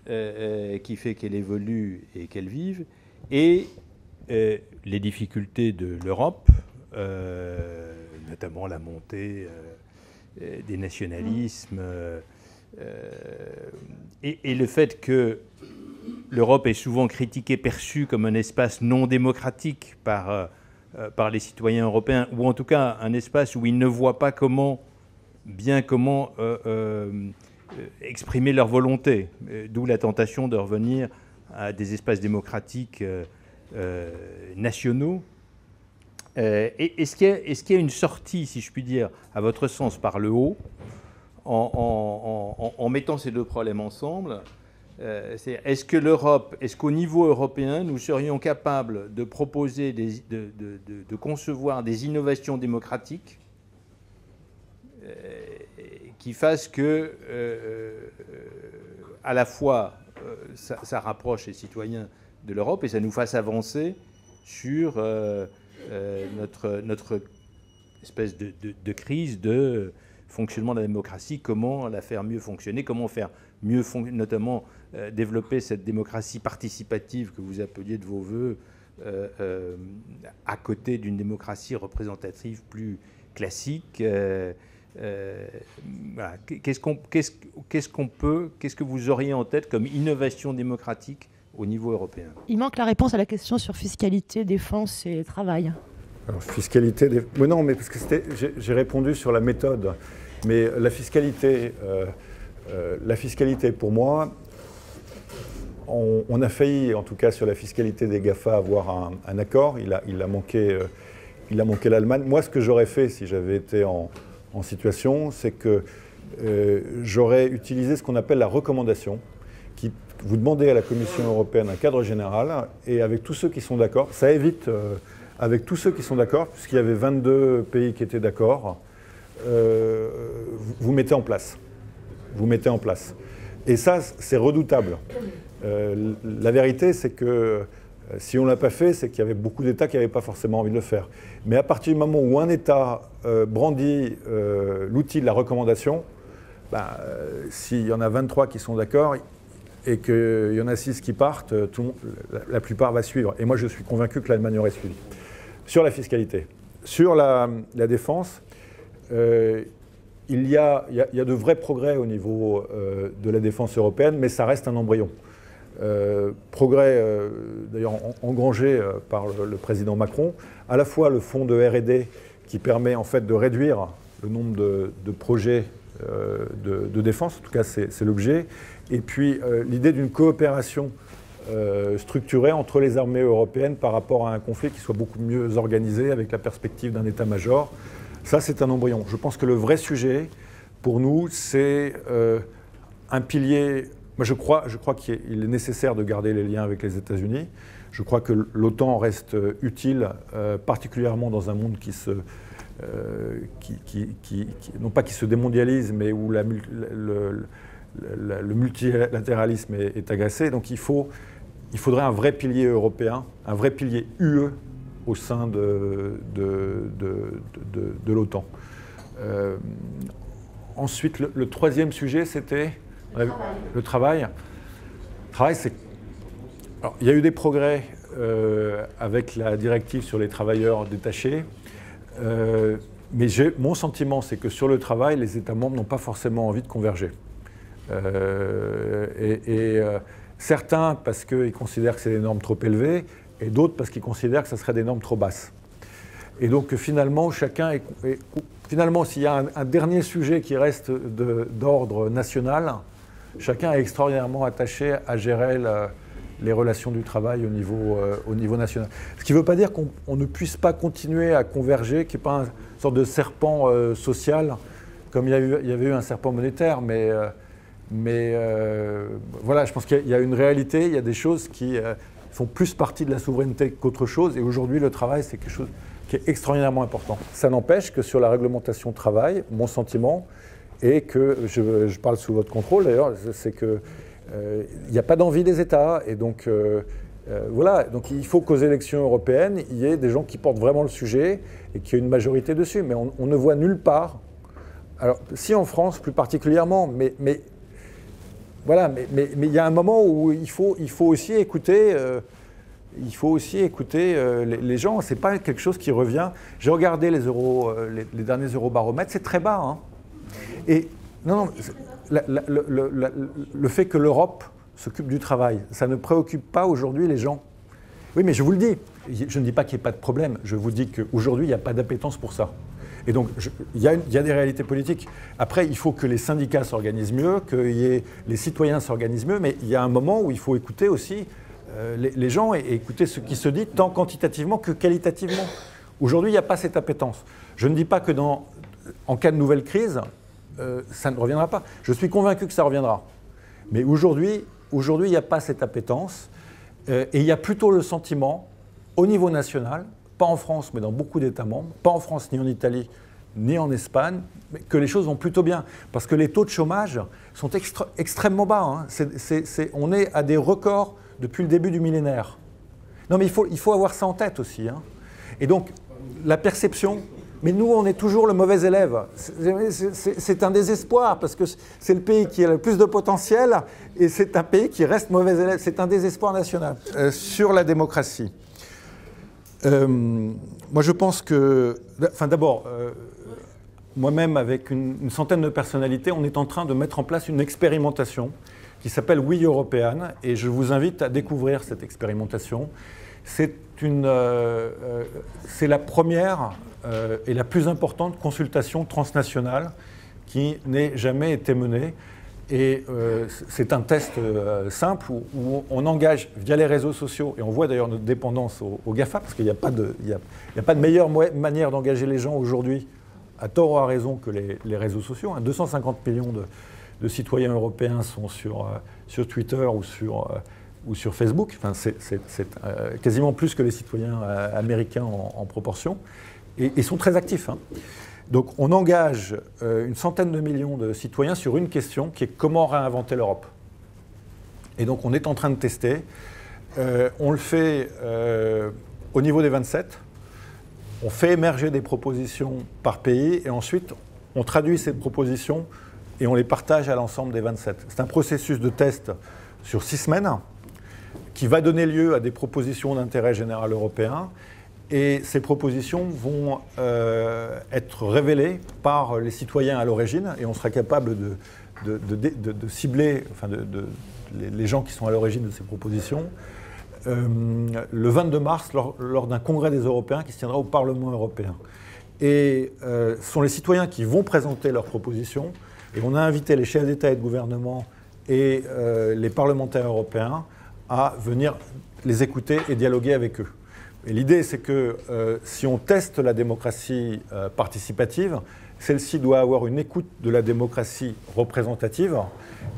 qui fait qu'elle évolue et qu'elle vive, et les difficultés de l'Europe, notamment la montée des nationalismes et le fait que l'Europe est souvent critiquée, perçue comme un espace non démocratique par les citoyens européens, ou en tout cas un espace où ils ne voient pas comment exprimer leur volonté, d'où la tentation de revenir à des espaces démocratiques nationaux. Est-ce qu'il y a une sortie, si je puis dire, à votre sens, par le haut, en mettant ces deux problèmes ensemble? Est-ce qu'au niveau européen, nous serions capables de proposer, de concevoir des innovations démocratiques qui fassent que, à la fois, ça rapproche les citoyens de l'Europe et ça nous fasse avancer sur notre espèce de crise de fonctionnement de la démocratie, comment la faire mieux fonctionner, comment faire mieux notamment développer cette démocratie participative que vous appeliez de vos voeux à côté d'une démocratie représentative plus classique. Voilà. Qu'est-ce que vous auriez en tête comme innovation démocratique au niveau européen? Il manque la réponse à la question sur fiscalité, défense et travail. Alors, fiscalité... non, mais parce que j'ai répondu sur la méthode. Mais la fiscalité pour moi, on a failli, en tout cas sur la fiscalité des GAFA, avoir un accord. Il a manqué l'Allemagne. Moi, ce que j'aurais fait si j'avais été en situation, c'est que j'aurais utilisé ce qu'on appelle la recommandation, qui vous demandez à la Commission européenne un cadre général, et avec tous ceux qui sont d'accord, ça évite, avec tous ceux qui sont d'accord, puisqu'il y avait 22 pays qui étaient d'accord, vous mettez en place. Vous mettez en place. Et ça, c'est redoutable. La vérité, c'est que si on ne l'a pas fait, c'est qu'il y avait beaucoup d'États qui n'avaient pas forcément envie de le faire. Mais à partir du moment où un État brandit l'outil de la recommandation, s'il y en a 23 qui sont d'accord et qu'il y en a 6 qui partent, la plupart va suivre. Et moi, je suis convaincu que l'Allemagne aurait suivi. Sur la fiscalité. Sur la défense, il y a de vrais progrès au niveau de la défense européenne, mais ça reste un embryon. Progrès d'ailleurs engrangé par le président Macron, à la fois le fonds de R&D qui permet en fait de réduire le nombre de projets de défense, en tout cas c'est l'objet, et puis l'idée d'une coopération structurée entre les armées européennes par rapport à un conflit qui soit beaucoup mieux organisé avec la perspective d'un état-major. Ça, c'est un embryon. Je pense que le vrai sujet, pour nous, c'est un pilier. Moi, je crois qu'il est nécessaire de garder les liens avec les États-Unis. Je crois que l'OTAN reste utile, particulièrement dans un monde non pas qui se démondialise, mais où le multilatéralisme est agacé. Donc, il faudrait un vrai pilier européen, un vrai pilier UE au sein de l'OTAN. Ensuite, le troisième sujet, c'était le travail. Le travail, c'est... Alors, il y a eu des progrès avec la directive sur les travailleurs détachés, mais mon sentiment, c'est que sur le travail, les États membres n'ont pas forcément envie de converger. Certains parce qu'ils considèrent que c'est des normes trop élevées, et d'autres parce qu'ils considèrent que ce serait des normes trop basses. Et donc finalement, finalement, s'il y a un dernier sujet qui reste d'ordre national, chacun est extraordinairement attaché à gérer les relations du travail au niveau national. Ce qui ne veut pas dire qu'on ne puisse pas continuer à converger, qu'il n'y ait pas une sorte de serpent social, comme il y avait eu un serpent monétaire, mais voilà, je pense qu'il y a une réalité, il y a des choses qui font plus partie de la souveraineté qu'autre chose, et aujourd'hui le travail c'est quelque chose qui est extraordinairement important. Ça n'empêche que sur la réglementation travail, mon sentiment est que, je parle sous votre contrôle d'ailleurs, c'est qu'il n'y a pas d'envie des États, et donc voilà, donc il faut qu'aux élections européennes, il y ait des gens qui portent vraiment le sujet et qu'il y ait une majorité dessus, mais on ne voit nulle part, alors si en France plus particulièrement, mais voilà, mais il y a un moment où il faut aussi écouter, les gens. C'est pas quelque chose qui revient. J'ai regardé les derniers Eurobaromètres, c'est très bas. Hein. Et non, le fait que l'Europe s'occupe du travail, ça ne préoccupe pas aujourd'hui les gens. Oui, mais je vous le dis. Je ne dis pas qu'il n'y ait pas de problème. Je vous dis qu'aujourd'hui, il n'y a pas d'appétence pour ça. Et donc, il y a des réalités politiques. Après, il faut que les syndicats s'organisent mieux, que les citoyens s'organisent mieux, mais il y a un moment où il faut écouter aussi les gens et écouter ce qui se dit, tant quantitativement que qualitativement. Aujourd'hui, il n'y a pas cette appétence. Je ne dis pas que en cas de nouvelle crise, ça ne reviendra pas. Je suis convaincu que ça reviendra. Mais aujourd'hui, il n'y a pas cette appétence. Et il y a plutôt le sentiment, au niveau national, pas en France, mais dans beaucoup d'États membres, pas en France ni en Italie, ni en Espagne, mais que les choses vont plutôt bien. Parce que les taux de chômage sont extrêmement bas. Hein. On est à des records depuis le début du millénaire. Non, mais il faut avoir ça en tête aussi. Hein. Et donc, la perception... Mais nous, on est toujours le mauvais élève. C'est un désespoir, parce que c'est le pays qui a le plus de potentiel, et c'est un pays qui reste mauvais élève. C'est un désespoir national. Sur la démocratie... moi, je pense que... Enfin, d'abord, moi-même, avec une centaine de personnalités, on est en train de mettre en place une expérimentation qui s'appelle We European, et je vous invite à découvrir cette expérimentation. C'est la première et la plus importante consultation transnationale qui n'ait jamais été menée. Et c'est un test simple où on engage via les réseaux sociaux, et on voit d'ailleurs notre dépendance aux GAFA, parce qu'il n'y a pas de meilleure manière d'engager les gens aujourd'hui, à tort ou à raison, que les réseaux sociaux. Hein, 250 millions de citoyens européens sont sur Twitter ou sur Facebook. Enfin, c'est quasiment plus que les citoyens américains en proportion. Et ils sont très actifs. Hein. Donc on engage une centaine de millions de citoyens sur une question qui est comment réinventer l'Europe. Et donc on est en train de tester. On le fait au niveau des 27. On fait émerger des propositions par pays et ensuite on traduit ces propositions et on les partage à l'ensemble des 27. C'est un processus de test sur 6 semaines qui va donner lieu à des propositions d'intérêt général européen. Et ces propositions vont être révélées par les citoyens à l'origine et on sera capable de cibler les gens qui sont à l'origine de ces propositions le 22 mars lors d'un congrès des Européens qui se tiendra au Parlement européen. Et ce sont les citoyens qui vont présenter leurs propositions et on a invité les chefs d'État et de gouvernement et les parlementaires européens à venir les écouter et dialoguer avec eux. Et l'idée, c'est que si on teste la démocratie participative, celle-ci doit avoir une écoute de la démocratie représentative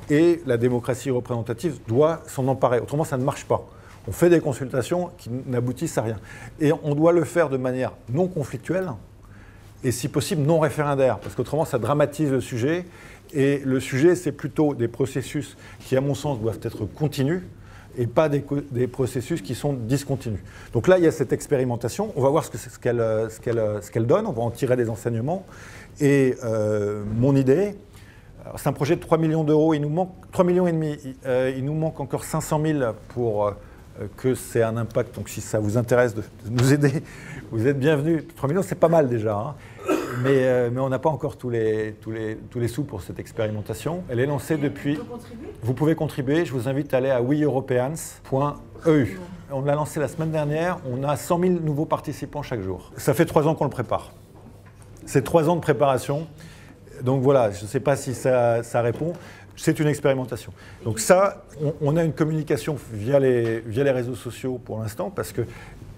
et la démocratie représentative doit s'en emparer. Autrement, ça ne marche pas. On fait des consultations qui n'aboutissent à rien. Et on doit le faire de manière non conflictuelle et si possible non référendaire, parce qu'autrement, ça dramatise le sujet. Et le sujet, c'est plutôt des processus qui, à mon sens, doivent être continus et pas des processus qui sont discontinus. Donc là, il y a cette expérimentation. On va voir ce qu'elle donne. On va en tirer des enseignements. Et mon idée, c'est un projet de 3 millions d'euros. Il nous manque 3,5 millions. Il nous manque encore 500 000 pour que c'est un impact. Donc si ça vous intéresse de nous aider, vous êtes bienvenus. 3 millions, c'est pas mal déjà. Hein. Mais on n'a pas encore tous les sous pour cette expérimentation. Elle est lancée depuis... Vous pouvez contribuer. Je vous invite à aller à weeuropeans.eu. On l'a lancé la semaine dernière. On a 100 000 nouveaux participants chaque jour. Ça fait 3 ans qu'on le prépare. C'est 3 ans de préparation. Donc voilà, je ne sais pas si ça répond. C'est une expérimentation. Donc ça, on a une communication via les réseaux sociaux pour l'instant parce que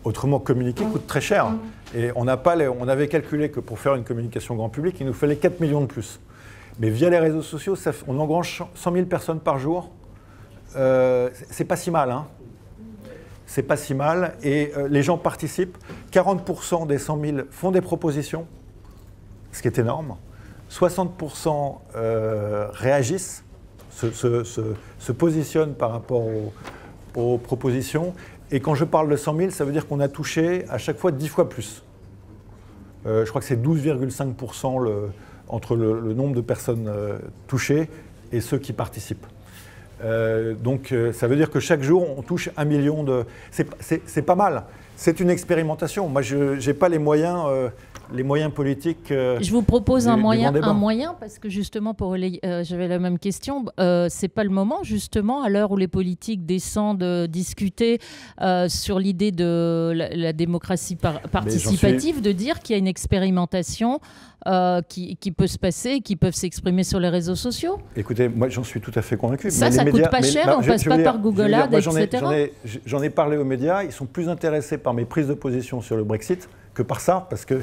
autrement, communiquer coûte très cher. Et on avait calculé que pour faire une communication grand public, il nous fallait 4 millions de plus. Mais via les réseaux sociaux, on engrange 100 000 personnes par jour. C'est pas si mal. Hein. C'est pas si mal. Et les gens participent. 40% des 100 000 font des propositions, ce qui est énorme. 60% réagissent, se positionnent par rapport aux propositions. Et quand je parle de 100 000, ça veut dire qu'on a touché à chaque fois 10 fois plus. Je crois que c'est 12,5% entre le nombre de personnes touchées et ceux qui participent. Donc ça veut dire que chaque jour, on touche 1 million de... C'est pas mal. C'est une expérimentation. Moi, je n'ai pas les moyens politiques. Je vous propose un moyen, parce que justement, j'avais la même question. C'est pas le moment, justement, à l'heure où les politiques descendent discuter sur l'idée de la démocratie participative, de dire qu'il y a une expérimentation qui peut se passer, qui peuvent s'exprimer sur les réseaux sociaux. Écoutez, moi j'en suis tout à fait convaincu. Ça coûte pas cher, on ne passe pas par Google Ads, etc. J'en ai parlé aux médias, ils sont plus intéressés par mes prises de position sur le Brexit que par ça. Parce que...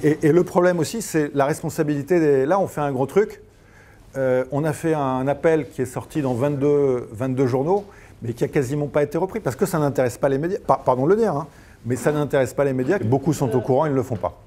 et le problème aussi, c'est la responsabilité. Là, on fait un gros truc. On a fait un appel qui est sorti dans 22 journaux, mais qui n'a quasiment pas été repris, parce que ça n'intéresse pas les médias. Pardon de le dire, hein, mais ça n'intéresse pas les médias. Beaucoup sont au courant, ils ne le font pas.